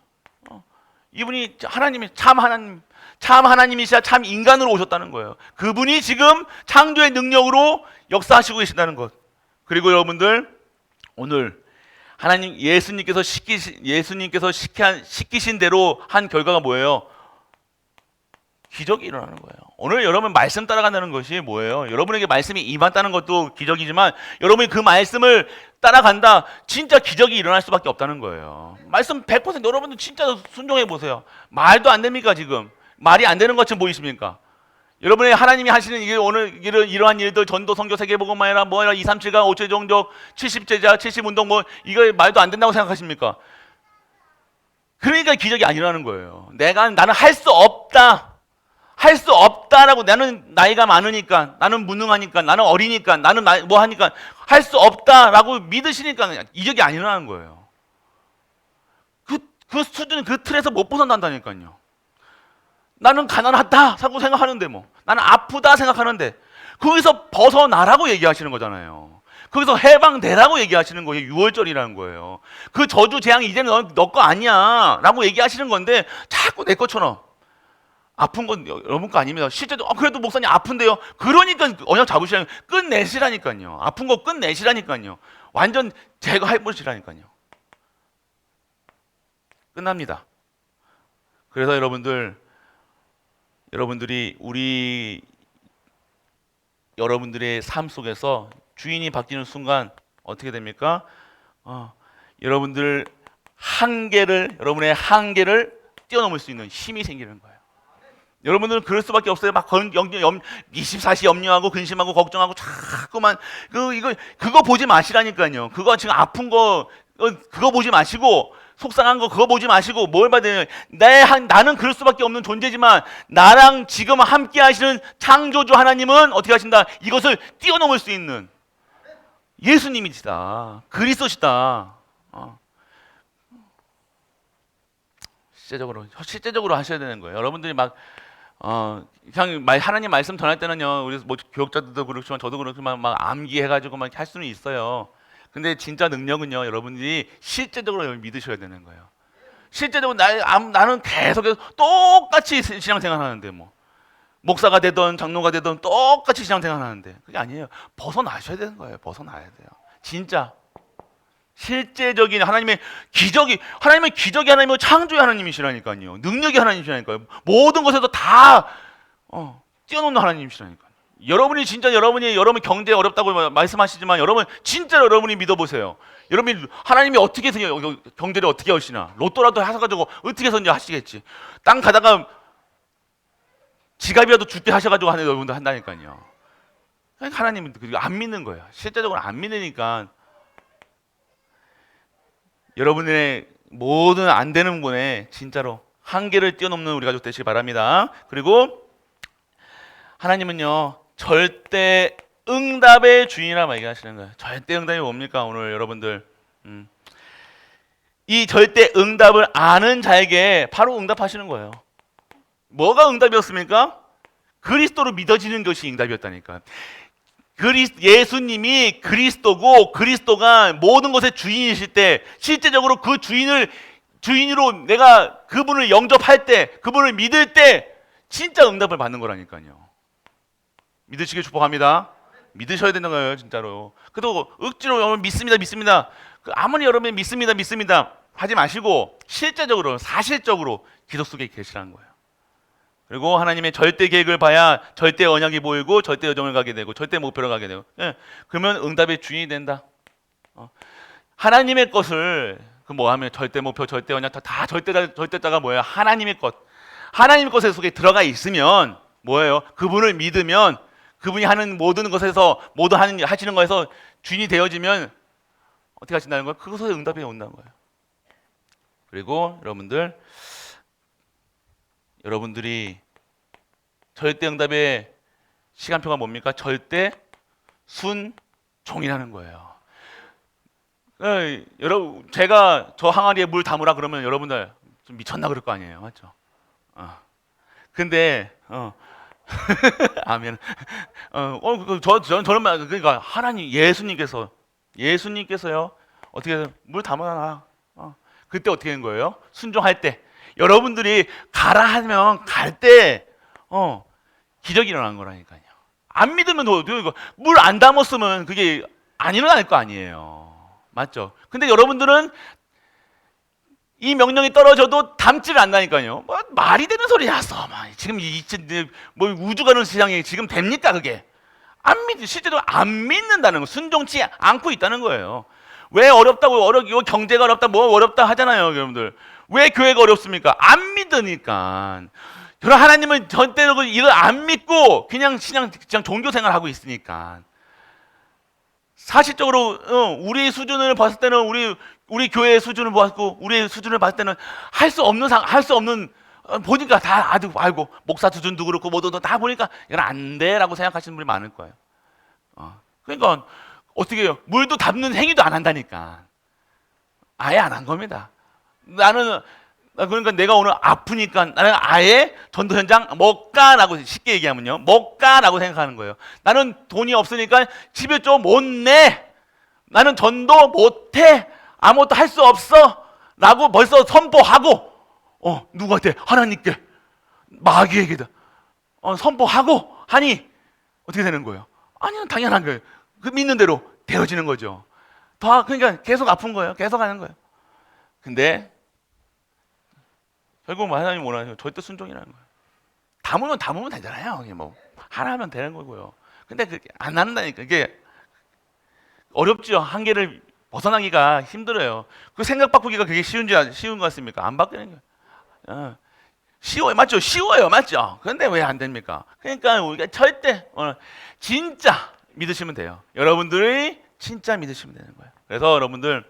이분이 하나님이 참 하나님이시자 참 인간으로 오셨다는 거예요. 그분이 지금 창조의 능력으로 역사하시고 계신다는 것. 그리고 여러분들, 오늘 하나님 예수님께서 시키신 대로 한 결과가 뭐예요? 기적이 일어나는 거예요. 오늘 여러분 말씀 따라간다는 것이 뭐예요? 여러분에게 말씀이 임한다는 것도 기적이지만, 여러분이 그 말씀을 따라간다, 진짜 기적이 일어날 수밖에 없다는 거예요. 말씀 100% 여러분들 진짜 순종해 보세요. 말도 안 됩니까? 지금 말이 안 되는 것처럼 보이십니까? 여러분의 하나님이 하시는 오늘 이러한 일들, 전도, 선교, 세계복음화해라, 뭐해라, 237강, 5체 종족, 70제자, 70운동, 이거 말도 안 된다고 생각하십니까? 그러니까 기적이 안 일어나는 거예요. 나는 할 수 없다라고, 나는 나이가 많으니까, 나는 무능하니까, 나는 어리니까, 나는 뭐 하니까 할 수 없다라고 믿으시니까 기적이 안 일어나는 거예요. 그 수준, 그 틀에서 못 벗어난다니까요. 나는 가난하다 생각하는데, 나는 아프다 생각하는데, 거기서 벗어나라고 얘기하시는 거잖아요. 거기서 해방되라고 얘기하시는 거예요. 6월절이라는 거예요. 그 저주 재앙이 이제는 너 거 아니야 라고 얘기하시는 건데, 자꾸 내 것처럼. 아픈 건 여러분 거 아닙니다. 실제로 그래도 목사님 아픈데요. 그러니까 언약 잡으시라니까. 끝내시라니까요. 아픈 거 끝내시라니까요. 완전 제거해보시라니까요. 끝납니다. 그래서 여러분들이 여러분들의 삶 속에서 주인이 바뀌는 순간 어떻게 됩니까? 여러분의 한계를 뛰어넘을 수 있는 힘이 생기는 거예요. 여러분들은 그럴 수밖에 없어요. 막 24시 염려하고 근심하고 걱정하고 자꾸만 그거 보지 마시라니까요. 그거 지금 아픈 거 그거 보지 마시고, 속상한 거 그거 보지 마시고, 뭘 봐야 되냐? 나는 그럴 수밖에 없는 존재지만 나랑 지금 함께 하시는 창조주 하나님은 어떻게 하신다? 이것을 뛰어넘을 수 있는 예수님이시다. 그리스도시다. 실제적으로 하셔야 되는 거예요. 여러분들이 그냥 하나님 말씀 전할 때는요, 우리 교육자들도 그렇지만 저도 그렇지만 막 암기해가지고 막 할 수는 있어요. 근데 진짜 능력은요, 여러분들이 실제적으로 믿으셔야 되는 거예요. 실제적으로 나는 계속해서 똑같이 신앙생활 하는데, 목사가 되든 장로가 되든 똑같이 신앙생활 하는데, 그게 아니에요. 벗어나셔야 되는 거예요. 벗어나야 돼요. 진짜 실제적인 하나님은 기적이 하나님은 창조의 하나님이시라니까요. 능력의 하나님이시라니까요. 모든 것에서 다 뛰어넘는 하나님이시라니까요. 여러분 경제 어렵다고 말씀하시지만, 여러분이 믿어보세요. 여러분이 하나님이 어떻게 해서 경제를 어떻게 하시나? 로또라도 하셔가지고 어떻게 해서 하시겠지. 땅 가다가 지갑이라도 죽게 하셔가지고 하는 여러분들 한다니까요. 하나님은 안 믿는 거예요. 실제적으로 안 믿으니까 여러분의 모든 안 되는 분에 진짜로 한계를 뛰어넘는 우리 가족 되시기 바랍니다. 그리고 하나님은요 절대 응답의 주인이라고 얘기하시는 거예요. 절대 응답이 뭡니까? 오늘 여러분들 이 절대 응답을 아는 자에게 바로 응답하시는 거예요. 뭐가 응답이었습니까? 그리스도로 믿어지는 것이 응답이었다니까. 예수님이 그리스도고 그리스도가 모든 것의 주인이실 때 실제적으로 그 주인으로 내가 그분을 영접할 때, 그분을 믿을 때 진짜 응답을 받는 거라니까요. 믿으시길 축복합니다. 믿으셔야 되는 거예요, 진짜로. 그래도 억지로 여러분 믿습니다. 아무리 여러분이 믿습니다 하지 마시고 실제적으로 사실적으로 기도 속에 계시라는 거예요. 그리고 하나님의 절대 계획을 봐야 절대 언약이 보이고 절대 여정을 가게 되고 절대 목표를 가게 되고, 그러면 응답의 주인이 된다. 하나님의 것을 하면 절대 목표, 절대 언약 다 절대자가 뭐예요? 하나님의 것의 속에 들어가 있으면 뭐예요? 그분을 믿으면 그분이 하는 모든 것에서 하시는 것에서 주인이 되어지면 어떻게 하신다는 거예요? 그것에 응답이 온다는 거예요. 그리고 여러분들이 절대 응답의 시간표가 뭡니까? 절대 순종이라는 거예요. 여러분, 제가 저 항아리에 물 담으라 그러면 여러분들 좀 미쳤나 그럴 거 아니에요, 맞죠? 근데 아멘. 저는 그러니까 하나님 예수님께서요 어떻게 물 담아놔. 그때 어떻게 된 거예요? 순종할 때 여러분들이 가라 하면 갈 때 기적이 일어난 거라니까요. 안 믿으면 물 안 담았으면 그게 안 일어날 거 아니에요, 맞죠? 근데 여러분들은 이 명령이 떨어져도 담지를 않나니까요. 말이 되는 소리야. 지금 뭐 우주 가는 세상에 지금 됩니까 그게? 실제로 안 믿는다는 거, 순종치 않고 있다는 거예요. 왜 어렵다고 경제가 어렵다 뭐 어렵다 하잖아요, 여러분들. 왜 교회가 어렵습니까? 안 믿으니까. 그럼 하나님은 절대로 이걸 안 믿고 그냥 종교 생활하고 있으니까. 사실적으로 우리 수준을 봤을 때는 우리 교회의 수준을 봤고 우리의 수준을 봤을 때는 할 수 없는 보니까 다 알고 목사 수준도 그렇고 모두 다 보니까 이건 안 돼라고 생각하시는 분이 많을 거예요. 그러니까 어떻게 해요? 물도 담는 행위도 안 한다니까. 아예 안 한 겁니다. 그러니까 내가 오늘 아프니까 나는 아예 전도 현장 못 가라고, 쉽게 얘기하면요, 못 가라고 생각하는 거예요. 나는 돈이 없으니까 집에 좀 못 내. 나는 전도 못 해. 아무것도 할 수 없어. 라고 벌써 선포하고, 누구한테? 하나님께, 마귀에게다. 선포하고 하니 어떻게 되는 거예요? 아니요, 당연한 거예요. 그 믿는 대로 되어지는 거죠. 그러니까 계속 아픈 거예요. 계속 하는 거예요. 근데 결국 하나님이 원하는 절대 순종이라는 거예요. 담으면 되잖아요. 뭐 하나 하면 되는 거고요. 근데 그게 안 한다니까. 이게 어렵죠. 한계를 벗어나기가 힘들어요. 그 생각 바꾸기가 그게 쉬운 것 같습니까? 안 바뀌는 거예요. 쉬워요, 맞죠? 쉬워요, 맞죠? 그런데 왜 안 됩니까? 그러니까 우리가 절대 진짜 믿으시면 돼요. 여러분들이 진짜 믿으시면 되는 거예요. 그래서 여러분들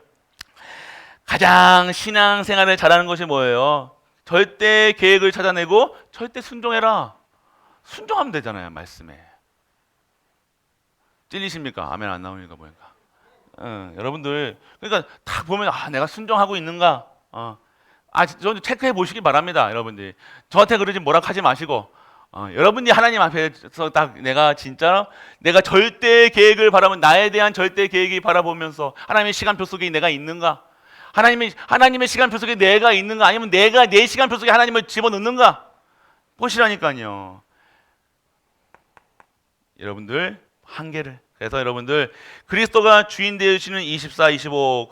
가장 신앙생활을 잘하는 것이 뭐예요? 절대 계획을 찾아내고 절대 순종해라. 순종하면 되잖아요, 말씀에. 찔리십니까? 아멘 안 나오니까 보니까. 여러분들 그러니까 딱 보면 내가 순종하고 있는가? 저 체크해 보시기 바랍니다, 여러분들. 저한테 그러지 뭐라 하지 마시고, 여러분이 하나님 앞에서 딱 내가 절대 계획을 바라보면 나에 대한 절대 계획이 바라보면서 하나님의 시간표 속에 내가 있는가? 하나님의 시간표 속에 내가 있는가? 아니면 내가 내 시간표 속에 하나님을 집어넣는가? 보시라니까요. 여러분들 한계를. 그래서 여러분들 그리스도가 주인 되시는 24, 25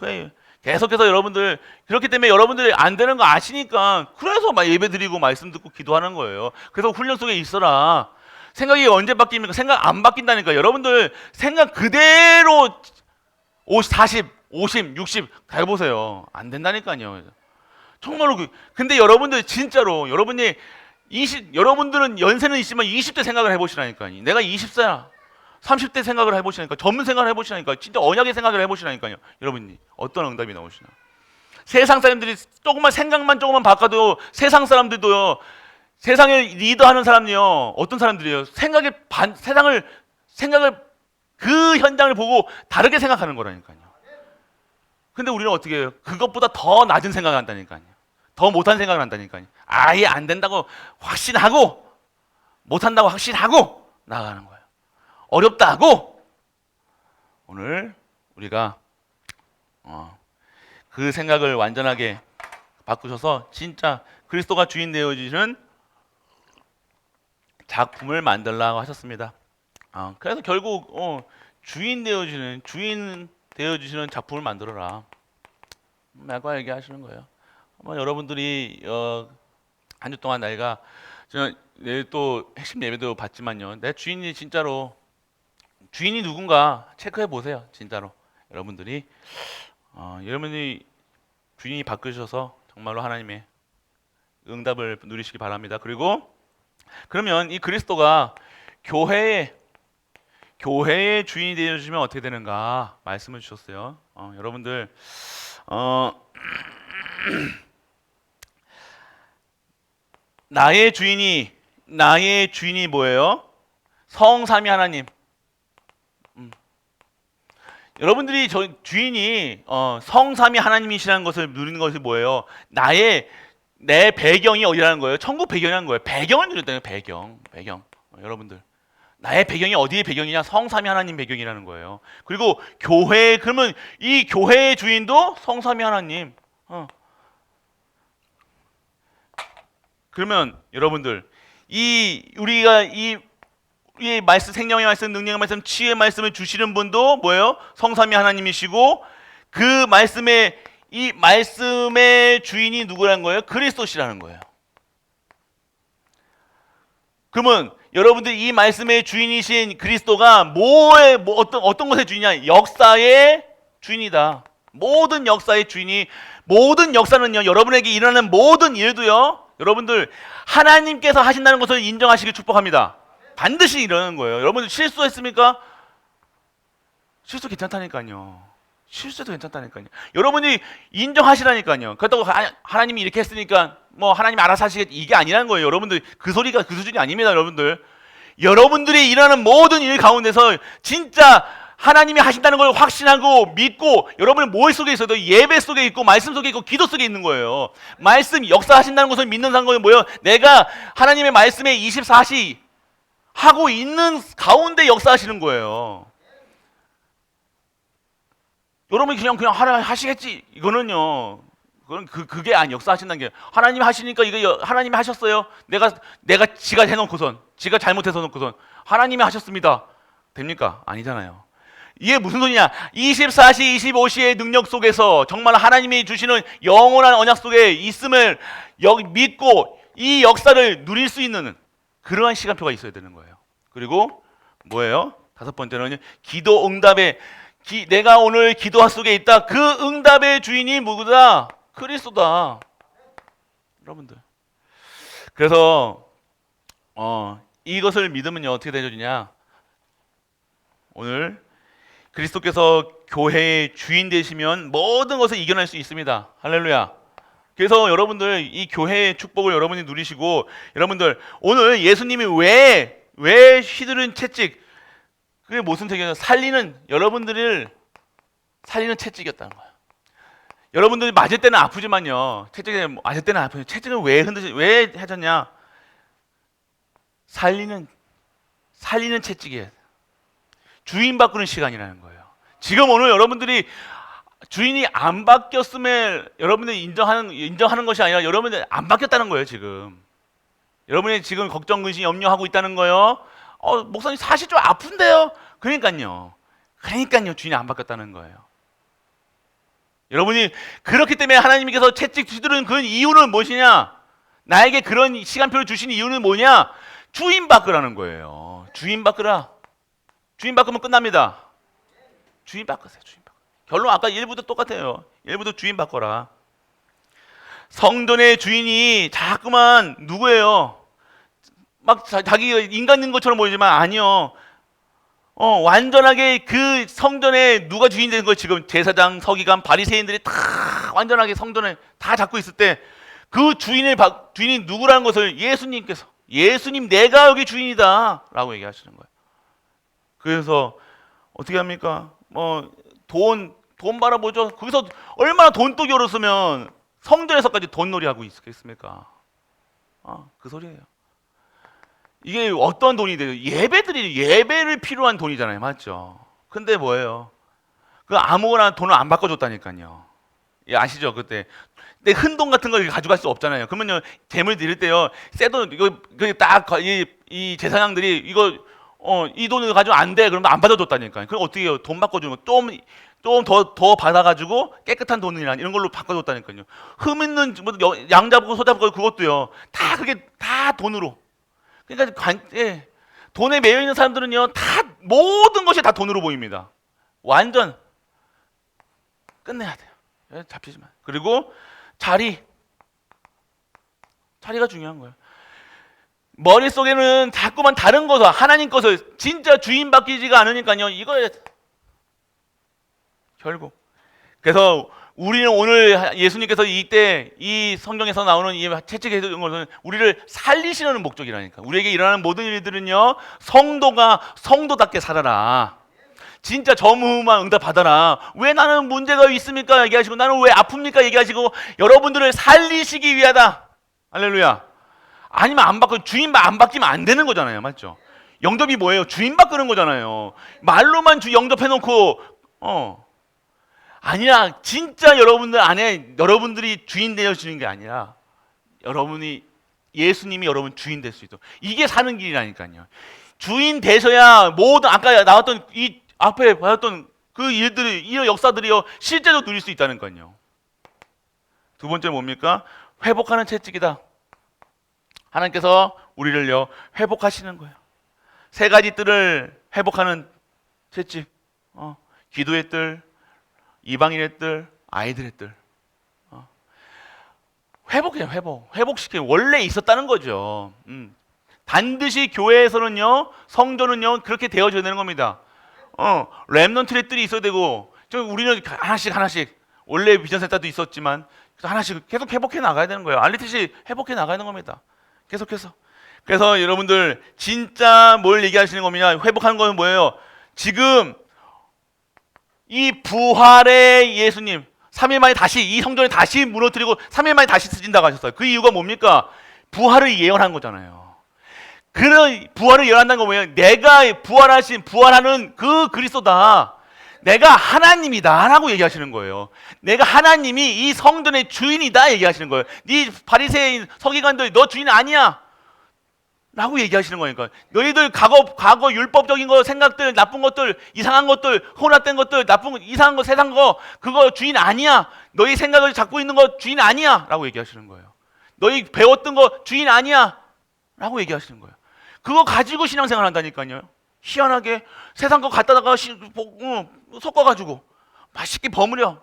계속해서 여러분들 그렇기 때문에 여러분들이 안 되는 거 아시니까 그래서 막 예배 드리고 말씀 듣고 기도하는 거예요. 그래서 훈련 속에 있어라. 생각이 언제 바뀝니까? 생각 안 바뀐다니까. 여러분들 생각 그대로 40, 50, 60 해보세요. 안 된다니까요. 정말로. 근데 여러분들 진짜로 여러분들은 연세는 있지만 20대 생각을 해보시라니까요. 내가 20세야. 30대 생각을 해보시라니까. 젊은 생각을 해보시라니까. 진짜 언약의 생각을 해보시라니까요. 여러분이 어떤 응답이 나오시나. 세상 사람들이 조금만 생각만 조금만 바꿔도 세상 사람들도요. 세상을 리더하는 사람이요. 어떤 사람들이에요? 생각을 그 현장을 보고 다르게 생각하는 거라니까요. 근데 우리는 어떻게 해요? 그것보다 더 낮은 생각을 한다니까요. 더 못한 생각을 한다니까요. 아예 안 된다고 확신하고 못한다고 확신하고 나가는 거예요. 어렵다고 오늘 우리가 그 생각을 완전하게 바꾸셔서 진짜 그리스도가 주인 되어주시는 작품을 만들라고 하셨습니다. 그래서 결국 주인 되어주시는 작품을 만들어라. 말과 얘기하시는 거예요. 아마 여러분들이 한 주 동안 내가 내일 또 핵심 예배도 받지만요. 내 주인이 진짜로 주인이 누군가 체크해 보세요. 진짜로 여러분들이 주인이 바꾸셔서 정말로 하나님의 응답을 누리시기 바랍니다. 그리고 그러면 이 그리스도가 교회의 주인이 되어주시면 어떻게 되는가 말씀을 주셨어요. 여러분들 나의 주인이 뭐예요? 성삼위 하나님. 여러분들이 주인이 성삼위 하나님이시라는 것을 누리는 것이 뭐예요? 내 배경이 어디라는 거예요? 천국 배경이라는 거예요. 배경을 누렸다는 거예요. 배경. 여러분들 나의 배경이 어디의 배경이냐? 성삼위 하나님 배경이라는 거예요. 그리고 그러면 이 교회의 주인도 성삼위 하나님. 그러면 여러분들 우리가 이 말씀, 생명의 말씀, 능력의 말씀, 치유의 말씀을 주시는 분도 뭐예요? 성삼위 하나님이시고 그 이 말씀의 주인이 누구라는 거예요? 그리스도시라는 거예요. 그러면 여러분들 이 말씀의 주인이신 그리스도가 어떤 것의 주인이냐? 역사의 주인이다. 모든 역사의 주인이, 모든 역사는요, 여러분에게 일어나는 모든 일도요, 여러분들 하나님께서 하신다는 것을 인정하시길 축복합니다. 반드시 이러는 거예요. 여러분들 실수했습니까? 실수 괜찮다니까요. 실수도 괜찮다니까요. 여러분이 인정하시라니까요. 그렇다고 하나님이 이렇게 했으니까 뭐 하나님 알아서 하시겠지, 이게 아니라는 거예요. 여러분들 그 소리가 그 수준이 아닙니다. 여러분들이 일하는 모든 일 가운데서 진짜 하나님이 하신다는 걸 확신하고 믿고 여러분의 모의 속에 있어도 예배 속에 있고 말씀 속에 있고 기도 속에 있는 거예요. 말씀 역사하신다는 것을 믿는 상관이 뭐예요? 내가 하나님의 말씀에 24시 하고 있는 가운데 역사하시는 거예요. 여러분이 그냥 하시겠지, 이거는요. 그게 아니, 역사하신다는 게 하나님이 하시니까 이거 하나님이 하셨어요. 내가 지가 해놓고선, 지가 잘못해서 놓고선 하나님이 하셨습니다. 됩니까? 아니잖아요. 이게 무슨 소리냐? 24시, 25시의 능력 속에서 정말 하나님이 주시는 영원한 언약 속에 있음을 믿고 이 역사를 누릴 수 있는 그러한 시간표가 있어야 되는 거예요. 그리고 뭐예요? 5번째는 기도 응답에 내가 오늘 기도 속에 있다. 그 응답의 주인이 누구다? 그리스도다. 여러분들. 그래서 이것을 믿으면요 어떻게 되느냐? 오늘 그리스도께서 교회의 주인 되시면 모든 것을 이겨낼 수 있습니다. 할렐루야. 그래서 여러분들 이 교회의 축복을 여러분이 누리시고, 여러분들 오늘 예수님이 왜 휘두른 채찍, 그게 무슨 책이냐? 여러분들을 살리는 채찍이었다는 거야. 여러분들이 맞을 때는 아프지만요. 채찍에 맞을 때는 아프죠. 채찍을 왜 하셨냐? 살리는 채찍이에요. 주인 바꾸는 시간이라는 거예요. 지금 오늘 여러분들이 주인이 안 바뀌었음에 여러분들이 인정하는 것이 아니라 여러분들이 안 바뀌었다는 거예요. 지금 여러분이 지금 걱정, 근심, 염려하고 있다는 거예요. 목사님 사실 좀 아픈데요. 그러니까요 주인이 안 바뀌었다는 거예요. 여러분이 그렇기 때문에 하나님께서 채찍 휘두른 그 이유는 무엇이냐? 나에게 그런 시간표를 주신 이유는 뭐냐? 주인 바꾸라는 거예요. 주인 바꾸라. 주인 바꾸면 끝납니다. 주인 바꾸세요. 결론 아까 1부도 똑같아요. 1부도 주인 바꿔라. 성전의 주인이 자꾸만 누구예요? 막 자기 인간인 것처럼 보이지만 아니요. 완전하게 그 성전에 누가 주인 되는 거예요? 지금 제사장, 서기관, 바리새인들이 다 완전하게 성전에 다 잡고 있을 때 그 주인이 누구라는 것을 예수님 내가 여기 주인이다라고 얘기하시는 거예요. 그래서 어떻게 합니까? 돈 바라보죠. 거기서 얼마나 돈독이 얼었으면 성전에서까지 돈놀이 하고 있겠습니까? 그 소리예요. 이게 어떤 돈이 돼요? 예배를 필요한 돈이잖아요, 맞죠? 근데 뭐예요? 그 아무거나 돈을 안 바꿔줬다니까요. 예, 아시죠? 그때. 근데 흔돈 같은 걸 가져갈 수 없잖아요. 그러면요, 재물 드릴 때요, 새 돈, 이거, 이 제사장들이 이 돈을 가지고 안 돼. 그러면 안 받아줬다니까요. 그럼 어떻게 해요? 돈 바꿔주는 거. 좀 더 받아가지고 깨끗한 돈이나 이런 걸로 바꿔줬다니까요. 흠 있는, 양 잡고 소 잡고 그것도요, 다 그게 다 돈으로. 그러니까 돈에 매여 있는 사람들은요, 다 모든 것이 다 돈으로 보입니다. 완전 끝내야 돼요. 잡히지만. 그리고 자리가 중요한 거예요. 머릿속에는 자꾸만 다른 것을, 하나님 것을 진짜 주인 바뀌지가 않으니까요. 이거에 결국. 그래서 우리는 오늘 예수님께서 이때 이 성경에서 나오는 이 채찍에 해준 것은 우리를 살리시는 목적이라니까. 우리에게 일어나는 모든 일들은요, 성도답게 살아라. 진짜 전무후무한 응답 받아라. 왜 나는 문제가 있습니까? 얘기하시고, 나는 왜 아픕니까? 얘기하시고, 여러분들을 살리시기 위하다. 할렐루야. 아니면 주인 안 바뀌면 안 되는 거잖아요, 맞죠? 영접이 뭐예요? 주인 바꾸는 거잖아요. 말로만 영접해놓고 아니야. 진짜 여러분들 안에 여러분들이 주인 되어주는 게 아니라 예수님이 여러분 주인 될 수 있도록, 이게 사는 길이라니까요. 주인 되셔야 모든 아까 나왔던 이 앞에 받았던 그 일들이, 이 역사들이요, 실제로 누릴 수 있다는 거요. 두 번째 뭡니까? 회복하는 채찍이다. 하나님께서 우리를요, 회복하시는 거예요. 세 가지 뜰을 회복하는 채찍. 기도의 뜰, 이방인의 뜰, 아이들의 뜰. 회복해요, 회복시켜요. 원래 있었다는 거죠. 반드시 교회에서는요, 성전은요, 그렇게 되어져야 되는 겁니다. 렘넌트의 뜰이 있어야 되고, 우리는 하나씩, 원래 비전센터도 있었지만, 하나씩 계속 회복해 나가야 되는 거예요. 알리티시 회복해 나가야 되는 겁니다. 계속해서. 그래서 여러분들, 진짜 뭘 얘기하시는 겁니까? 회복하는 건 뭐예요? 지금, 이 부활의 예수님, 3일 만에 다시 이 성전을 다시 무너뜨리고 3일 만에 다시 쓰진다고 하셨어요. 그 이유가 뭡니까? 부활을 예언한 거잖아요. 그런 부활을 예언한다는 건 뭐예요? 내가 부활하는 그 그리스도다. 내가 하나님이다 라고 얘기하시는 거예요. 내가 하나님이 이 성전의 주인이다 얘기하시는 거예요. 네 바리새인 서기관들, 너 주인 아니야 라고 얘기하시는 거니까. 너희들 과거 율법적인 거, 생각들, 나쁜 것들, 이상한 것들, 혼합된 것들, 이상한 거, 세상 거, 그거 주인 아니야. 너희 생각을 잡고 있는 거 주인 아니야 라고 얘기하시는 거예요. 너희 배웠던 거 주인 아니야 라고 얘기하시는 거예요. 그거 가지고 신앙생활 한다니까요. 희한하게 세상 거 갖다가 섞어가지고 맛있게 버무려.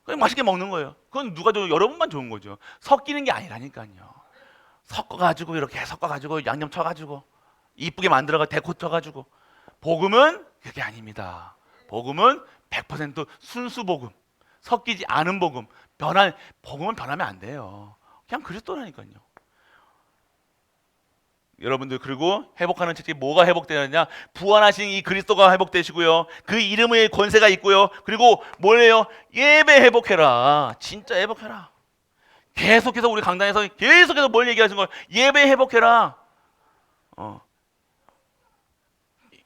그냥 맛있게 먹는 거예요. 그건 누가 줘도 여러분만 좋은 거죠. 섞이는 게 아니라니까요. 섞어가지고 이렇게 섞어가지고 양념 쳐가지고 이쁘게 만들어가 데코 쳐가지고. 복음은 그게 아닙니다. 복음은 100% 순수 복음, 섞이지 않은 복음. 복음은 변하면 안 돼요. 그냥 그리스도라니까요. 여러분들, 그리고 회복하는 채찍이 뭐가 회복되느냐? 부활하신 이 그리스도가 회복되시고요, 그 이름의 권세가 있고요, 그리고 뭐예요? 예배 회복해라. 진짜 회복해라. 계속해서 우리 강단에서 계속해서 뭘 얘기하시는 거예요? 예배 회복해라.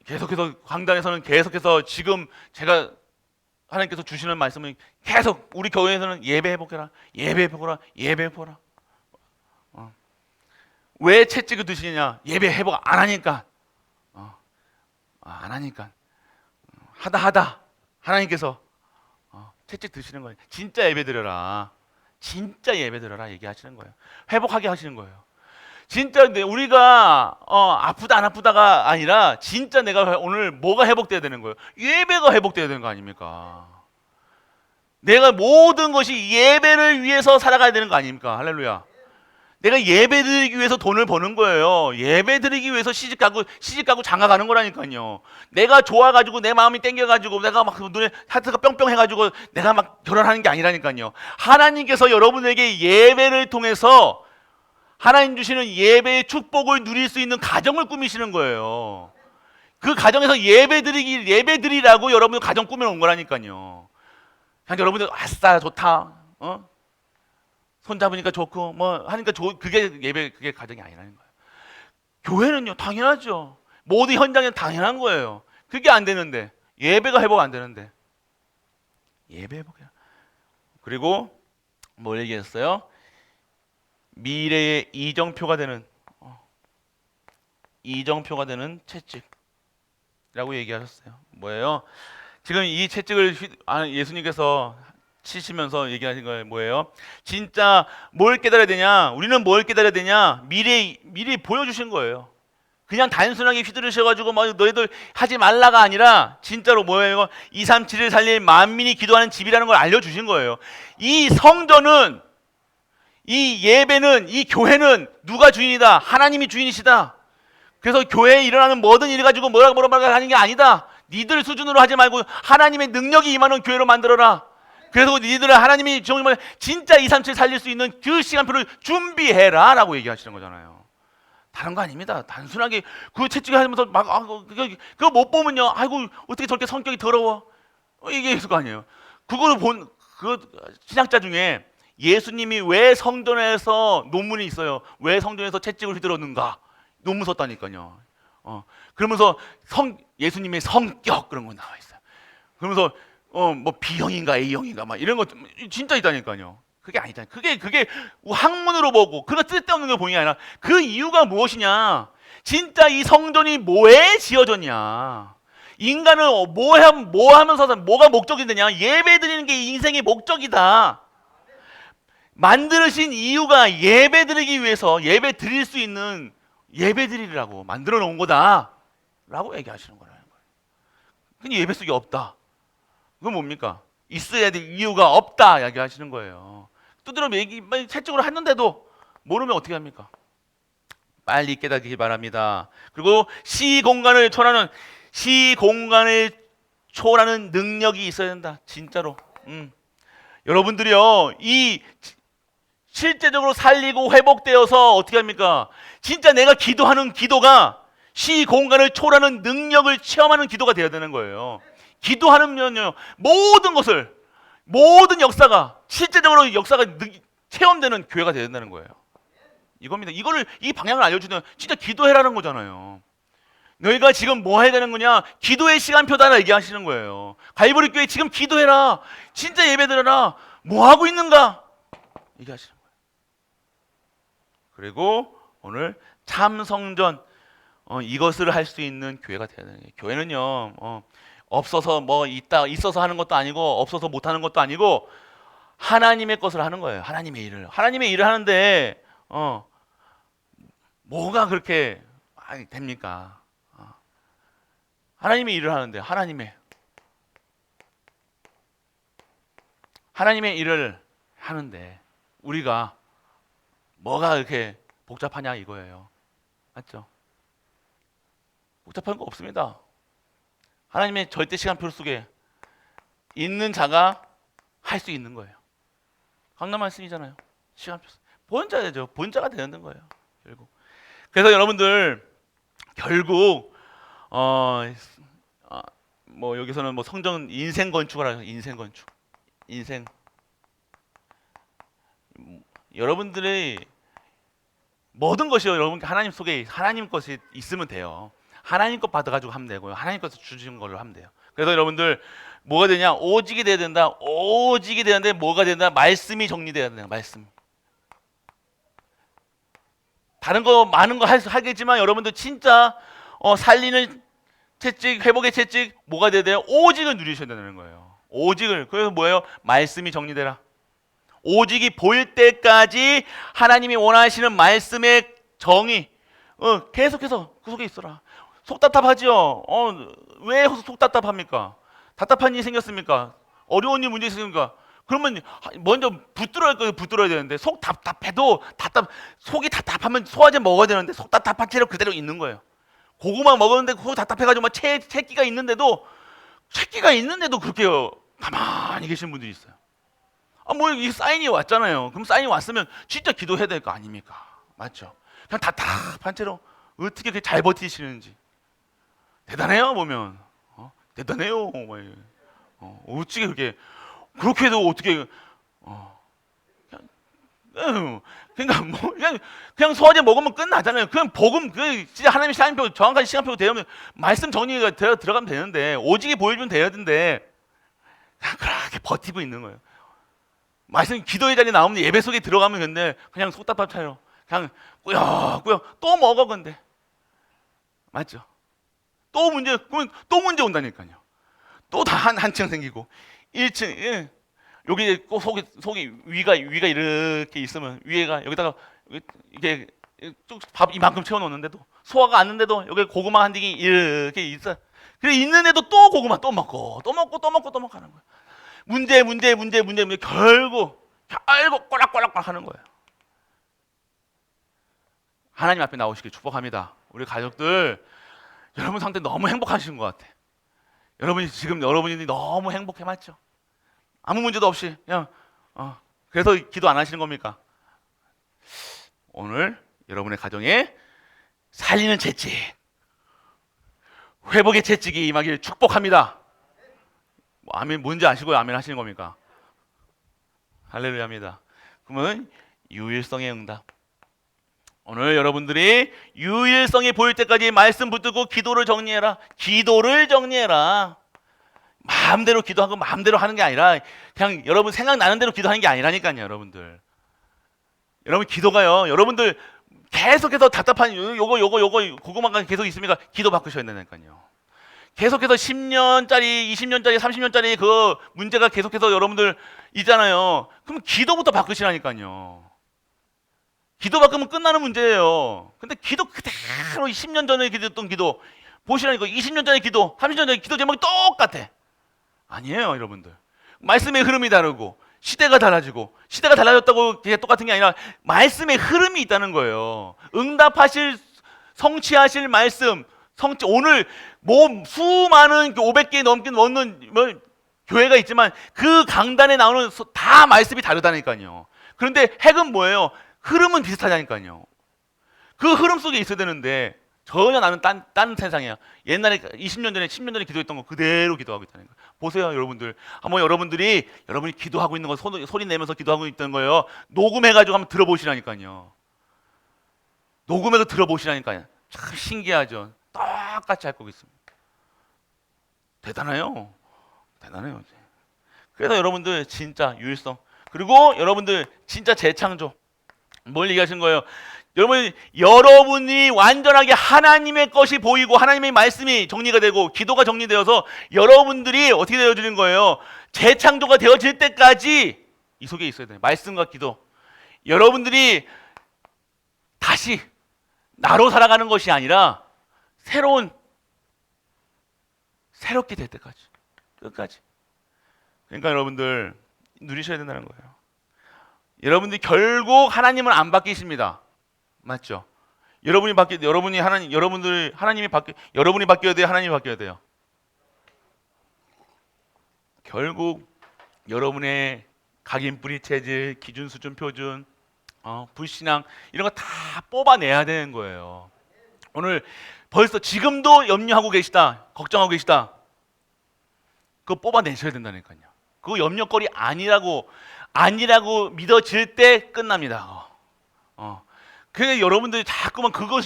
계속해서 강단에서는 계속해서 지금 제가 하나님께서 주시는 말씀은 계속 우리 교회에서는 예배 회복해라, 예배 회복해라, 예배 회복해라. 왜 채찍을 드시느냐? 예배 회복 안 하니까. 안 하니까. 하다 하나님께서 채찍 드시는 거예요. 진짜 예배 드려라. 진짜 예배 드려라 얘기하시는 거예요. 회복하게 하시는 거예요. 진짜 우리가 아프다 안 아프다가 아니라 진짜 내가 오늘 뭐가 회복돼야 되는 거예요? 예배가 회복돼야 되는 거 아닙니까? 내가 모든 것이 예배를 위해서 살아가야 되는 거 아닙니까? 할렐루야. 내가 예배 드리기 위해서 돈을 버는 거예요. 예배 드리기 위해서 시집 가고 장가 가는 거라니까요. 내가 좋아가지고 내 마음이 땡겨가지고 내가 막 눈에 하트가 뿅뿅해가지고 내가 막 결혼하는 게 아니라니까요. 하나님께서 여러분에게 예배를 통해서 하나님 주시는 예배의 축복을 누릴 수 있는 가정을 꾸미시는 거예요. 그 가정에서 예배 드리라고 여러분들 가정 꾸며놓은 거라니까요. 그냥 여러분들 아싸 좋다, 손 잡으니까 좋고 뭐 하니까 그게 가정이 아니라는 거예요. 교회는요 당연하죠. 모든 현장에 당연한 거예요. 그게 안 되는데 예배가 회복 안 되는데 예배 회복이야. 그리고 뭘 얘기했어요? 미래의 이정표가 되는 채찍이라고 얘기하셨어요. 뭐예요? 지금 이 채찍을 예수님께서 치시면서 얘기하신 거예요. 뭐예요? 진짜 뭘 깨달아야 되냐? 우리는 뭘 깨달아야 되냐? 미리 보여주신 거예요. 그냥 단순하게 휘두르셔가지고 뭐 너희들 하지 말라가 아니라 진짜로 뭐예요? 237을 살릴 만민이 기도하는 집이라는 걸 알려주신 거예요. 이 성전은, 이 예배는, 이 교회는 누가 주인이다? 하나님이 주인이시다. 그래서 교회에 일어나는 모든 일 가지고 뭐라 하는 게 아니다. 니들 수준으로 하지 말고 하나님의 능력이 임하는 교회로 만들어라. 그래서 니들은 하나님이 정말 진짜 237 살릴 수 있는 그 시간표를 준비해라 라고 얘기하시는 거잖아요. 다른 거 아닙니다. 단순하게 그 채찍을 하면서 막 그거 못 보면요, 아이고 어떻게 저렇게 성격이 더러워, 이게 있을 거 아니에요. 그거를 본 그 신학자 중에 예수님이 왜 성전에서 논문이 있어요. 왜 성전에서 채찍을 휘둘렀는가 논문 썼다니까요. 그러면서 예수님의 성격 그런 거 나와 있어요. 그러면서 뭐 B형인가 A형인가 막 이런 거 진짜 있다니까요. 그게 아니잖아요. 그게 학문으로 보고 그거 쓸데없는 거 보는 게 아니라 그 이유가 무엇이냐. 진짜 이 성전이 뭐에 지어졌냐. 인간은 뭐 하면서 뭐가 목적이 되냐. 예배 드리는 게 인생의 목적이다. 만드신 이유가 예배 드리기 위해서 예배 드릴 수 있는 예배 드리라고 만들어 놓은 거다 라고 얘기하시는 거라는 거예요. 근데 예배 속에 없다. 그건 뭡니까? 있어야 될 이유가 없다 얘기하시는 거예요. 두드려 채찍으로 했는데도 모르면 어떻게 합니까? 빨리 깨닫기 바랍니다. 그리고 시공간을 초월하는 능력이 있어야 된다. 진짜로. 여러분들이요, 이 실제적으로 살리고 회복되어서 어떻게 합니까? 진짜 내가 기도하는 기도가 시공간을 초월하는 능력을 체험하는 기도가 되어야 되는 거예요. 기도하면요, 모든 역사가 실제적으로 체험되는 교회가 되어야 된다는 거예요. 이겁니다. 이 방향을 알려주는 진짜 기도해라는 거잖아요. 너희가 지금 뭐 해야 되는 거냐? 기도의 시간표다 얘기하시는 거예요. 갈보리 교회 지금 기도해라. 진짜 예배드려라. 뭐 하고 있는가? 얘기하시는 거예요. 그리고 오늘 참성전 이것을 할 수 있는 교회가 되어야 되는 거예요. 교회는요, 없어서 있어서 하는 것도 아니고 없어서 못 하는 것도 아니고 하나님의 것을 하는 거예요. 하나님의 일을 하는데 뭐가 그렇게 됩니까? 하나님의 일을 하는데 하나님의 일을 하는데 우리가 뭐가 그렇게 복잡하냐 이거예요. 맞죠? 복잡한 거 없습니다. 하나님의 절대 시간표 속에 있는 자가 할 수 있는 거예요. 강남 말씀이잖아요. 시간표 본자죠. 본자가 되는 거예요. 결국. 그래서 여러분들 결국 뭐 여기서는 뭐 성전 인생 건축을 하죠. 인생 건축. 여러분들의 모든 것이 여러분 하나님 속에 하나님 것이 있으면 돼요. 하나님 것 받아가지고 하면 되고요. 하나님 것을 주신 걸로 하면 돼요. 그래서 여러분들 뭐가 되냐? 오직이 돼야 된다. 오직이 되는데 뭐가 된다? 말씀이 정리돼야 된다. 말씀. 다른 거 많은 거 하겠지만 여러분들 진짜 살리는 채찍, 회복의 채찍 뭐가 돼야 돼요? 오직을 누리셔야 되는 거예요. 오직을. 그래서 뭐예요? 말씀이 정리되라. 오직이 보일 때까지 하나님이 원하시는 말씀의 정의 계속해서 그 속에 있어라. 속 답답하죠? 왜 속 답답합니까? 답답한 일이 생겼습니까? 어려운 일 문제 있습니까? 그러면 먼저 붙들어야 거예요. 붙들어야 되는데 속 답답해도 속이 답답하면 소화제 먹어야 되는데 속 답답한 채로 그대로 있는 거예요. 고구마 먹었는데 속 답답해가지고 막 채기가 있는데도 그렇게 가만히 계신 분들이 있어요. 뭐 이 사인이 왔잖아요. 그럼 사인이 왔으면 진짜 기도해야 될 거 아닙니까? 맞죠? 그냥 답답한 채로 어떻게 그렇게 잘 버티시는지 대단해요. 보면 대단해요. 어떻게 그렇게 해도 어떻게 그러니까 뭐 그냥 소화제 먹으면 끝나잖아요. 그냥 복음 진짜 하나님의 시간표 정확한 시간표 되면 말씀 정리가 들어가면 되는데 오직이 보여주면 되는데 그렇게 버티고 있는 거예요. 말씀 기도의 자리에 나오면 예배 속에 들어가면 근데 그냥 속답답 차요. 그냥 꾸역꾸역 또 먹어 근데 맞죠? 또 문제 온다니까요. 또 다 한층 생기고 1층 여기 꼭 속이 위가 이렇게 있으면 위에가 여기다가 이게 쭉 밥 이만큼 채워놓는데도 소화가 안 되는데도 여기 고구마 한 딩이 이렇게 있어. 그래 있는데도 또 고구마 또 먹고 하는 거예요. 문제 결국 꼬락꼬락 하는 거예요. 하나님 앞에 나오시길 축복합니다. 우리 가족들 여러분 상태 너무 행복하신 것 같아. 여러분이 너무 행복해 맞죠? 아무 문제도 없이 그냥 그래서 기도 안 하시는 겁니까? 오늘 여러분의 가정에 살리는 채찍, 회복의 채찍이 임하길 축복합니다. 아멘 뭔지 아시고요? 아멘 하시는 겁니까? 할렐루야입니다. 그러면 유일성의 응답. 오늘 여러분들이 유일성이 보일 때까지 말씀 붙들고 기도를 정리해라. 마음대로 기도하고 마음대로 하는 게 아니라 그냥 여러분 생각나는 대로 기도하는 게 아니라니까요. 여러분 기도가요. 여러분들 계속해서 답답한 요거 고구마가 계속 있으니까 기도 바꾸셔야 된다니까요. 계속해서 10년짜리, 20년짜리, 30년짜리 그 문제가 계속해서 여러분들 있잖아요. 그럼 기도부터 바꾸시라니까요. 기도 바꾸면 끝나는 문제예요. 근데 기도 그대로 10년 전에 기도했던 기도 보시라니까 20년 전에 기도, 30년 전에 기도 제목이 똑같아. 아니에요, 여러분들. 말씀의 흐름이 다르고 시대가 달라지고 시대가 달라졌다고 그게 똑같은 게 아니라 말씀의 흐름이 있다는 거예요. 응답하실 성취하실 말씀 오늘 수많은 500개 넘는 교회가 있지만 그 강단에 나오는 다 말씀이 다르다니까요. 그런데 핵은 뭐예요? 흐름은 비슷하다니까요. 그 흐름 속에 있어야 되는데 전혀 나는 딴 세상이야. 옛날에 20년 전에 10년 전에 기도했던 거 그대로 기도하고 있다는 거예요. 보세요 여러분들. 한번 여러분이 기도하고 있는 거 소리 내면서 기도하고 있다는 거예요. 녹음해가지고 한번 들어보시라니까요. 녹음해서 들어보시라니까요. 참 신기하죠. 똑같이 할 거고 있습니다. 대단해요. 그래서 여러분들 진짜 유일성 그리고 여러분들 진짜 재창조 뭘 얘기하신 거예요? 여러분이 완전하게 하나님의 것이 보이고 하나님의 말씀이 정리가 되고 기도가 정리되어서 여러분들이 어떻게 되어지는 거예요? 재창조가 되어질 때까지 이 속에 있어야 돼요. 말씀과 기도. 여러분들이 다시 나로 살아가는 것이 아니라 새롭게 될 때까지 끝까지. 그러니까 여러분들 누리셔야 된다는 거예요. 여러분들이 결국 하나님은 안 바뀌십니다. 맞죠? 여러분이 바뀌어야 돼요? 하나님이 바뀌어야 돼요? 결국 여러분의 각인 뿌리 체질, 기준 수준 표준, 불신앙 이런 거 다 뽑아내야 되는 거예요. 오늘 벌써 지금도 염려하고 계시다, 걱정하고 계시다. 그거 뽑아내셔야 된다니까요. 그거 염려거리 아니라고 믿어질 때 끝납니다. 그래서 여러분들이 자꾸만 그거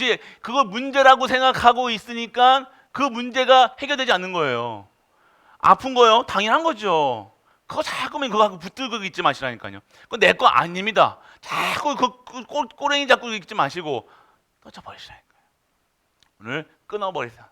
문제라고 생각하고 있으니까 그 문제가 해결되지 않는 거예요. 아픈 거요? 당연한 거죠. 그거 자꾸만 그거 하고 붙들고 있지 마시라니까요. 그거 내 거 아닙니다. 자꾸 꼬랭이 잡고 있지 마시고 떠져버리시라니까요. 오늘 끊어버리세요.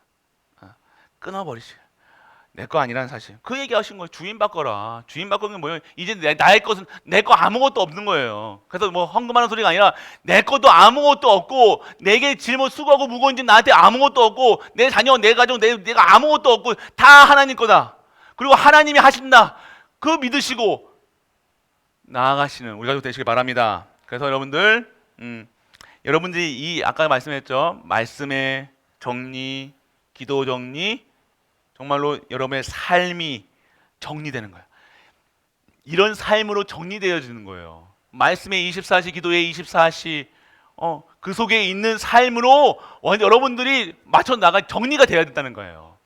내 거 아니라는 사실. 그 얘기하신 거예요. 주인 바꿔라. 주인 바꾸는 게 뭐예요? 이제 나의 것은 내 거 아무것도 없는 거예요. 그래서 뭐 헌금하는 소리가 아니라 내 것도 아무것도 없고 내게 짊어 수고하고 무거운 짐 나한테 아무것도 없고 내 자녀, 내 가정, 내가 아무것도 없고 다 하나님 거다. 그리고 하나님이 하신다. 그거 믿으시고 나아가시는 우리 가족 되시길 바랍니다. 그래서 여러분들, 여러분들이 이 아까 말씀했죠, 말씀의 정리, 기도 정리, 정말로 여러분의 삶이 정리되는 거예요. 이런 삶으로 정리되어지는 거예요. 말씀의 24시, 기도의 24시, 그 속에 있는 삶으로 여러분들이 맞춰 나가 정리가 되어야 된다는 거예요.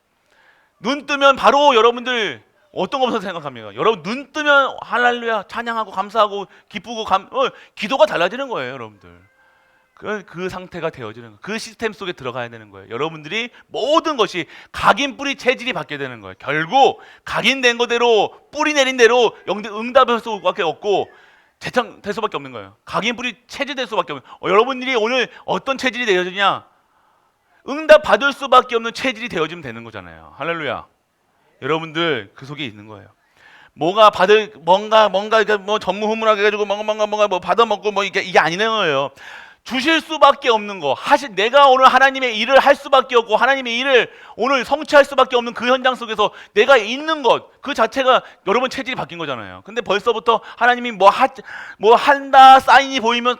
눈 뜨면 바로 여러분들 어떤 것부터 생각합니까? 여러분 눈 뜨면 할렐루야 찬양하고 감사하고 기쁘고 기도가 달라지는 거예요, 여러분들. 그 상태가 되어지는 거예요. 그 시스템 속에 들어가야 되는 거예요. 여러분들이 모든 것이 각인 뿌리 체질이 바뀌어야 되는 거예요. 결국 각인된 거대로 뿌리 내린 대로 응답할 수밖에 없고 될 수밖에 없는 거예요. 각인 뿌리 체질 될 수밖에 없는 거예요. 여러분들이 오늘 어떤 체질이 되어지냐? 응답 받을 수밖에 없는 체질이 되어지면 되는 거잖아요. 할렐루야. 여러분들 그 속에 있는 거예요. 뭔가 뭐 전무후무하게 해가지고 뭔가 뭐 받아먹고 뭐 이게 아니는 거예요. 주실 수밖에 없는 거, 내가 오늘 하나님의 일을 할 수밖에 없고 하나님의 일을 오늘 성취할 수밖에 없는 그 현장 속에서 내가 있는 것, 그 자체가 여러분 체질이 바뀐 거잖아요. 근데 벌써부터 하나님이 뭐 한다 사인이 보이면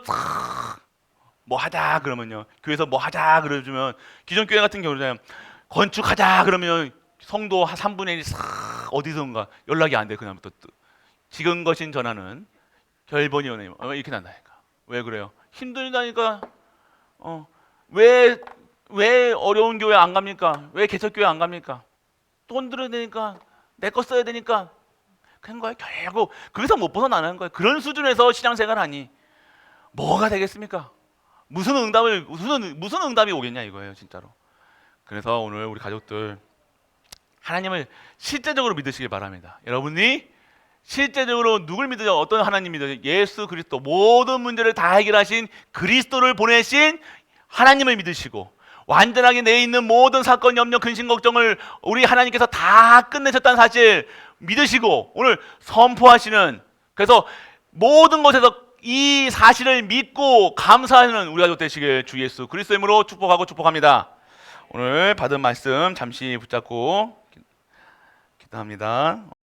뭐 하자 그러면요, 교회에서 뭐 하자 그러주면, 기존 교회 같은 경우는 건축하자 그러면 성도 한 3분의 1 싹 어디선가 연락이 안 돼. 그다음부터 지금 거신 전화는 결번이 오네요. 이렇게 난다니까. 왜 그래요? 힘들다니까. 왜 어려운 교회 안 갑니까? 왜 개척교회 안 갑니까? 돈 들어야 되니까, 내 거 써야 되니까. 그런 거예요. 결국 거기서 못 벗어나는 거예요. 그런 수준에서 신앙생활 하니 뭐가 되겠습니까? 무슨 응답이 오겠냐 이거예요, 진짜로. 그래서 오늘 우리 가족들 하나님을 실제적으로 믿으시길 바랍니다. 여러분이 실제적으로 누굴 믿으죠? 어떤 하나님 믿으죠? 예수 그리스도, 모든 문제를 다 해결하신 그리스도를 보내신 하나님을 믿으시고, 완전하게 내 있는 모든 사건, 염려, 근심, 걱정을 우리 하나님께서 다 끝내셨다는 사실 믿으시고 오늘 선포하시는, 그래서 모든 것에서 이 사실을 믿고 감사하는 우리 가족 되시길 주 예수 그리스도의 이름으로 축복합니다. 오늘 받은 말씀 잠시 붙잡고 기도합니다.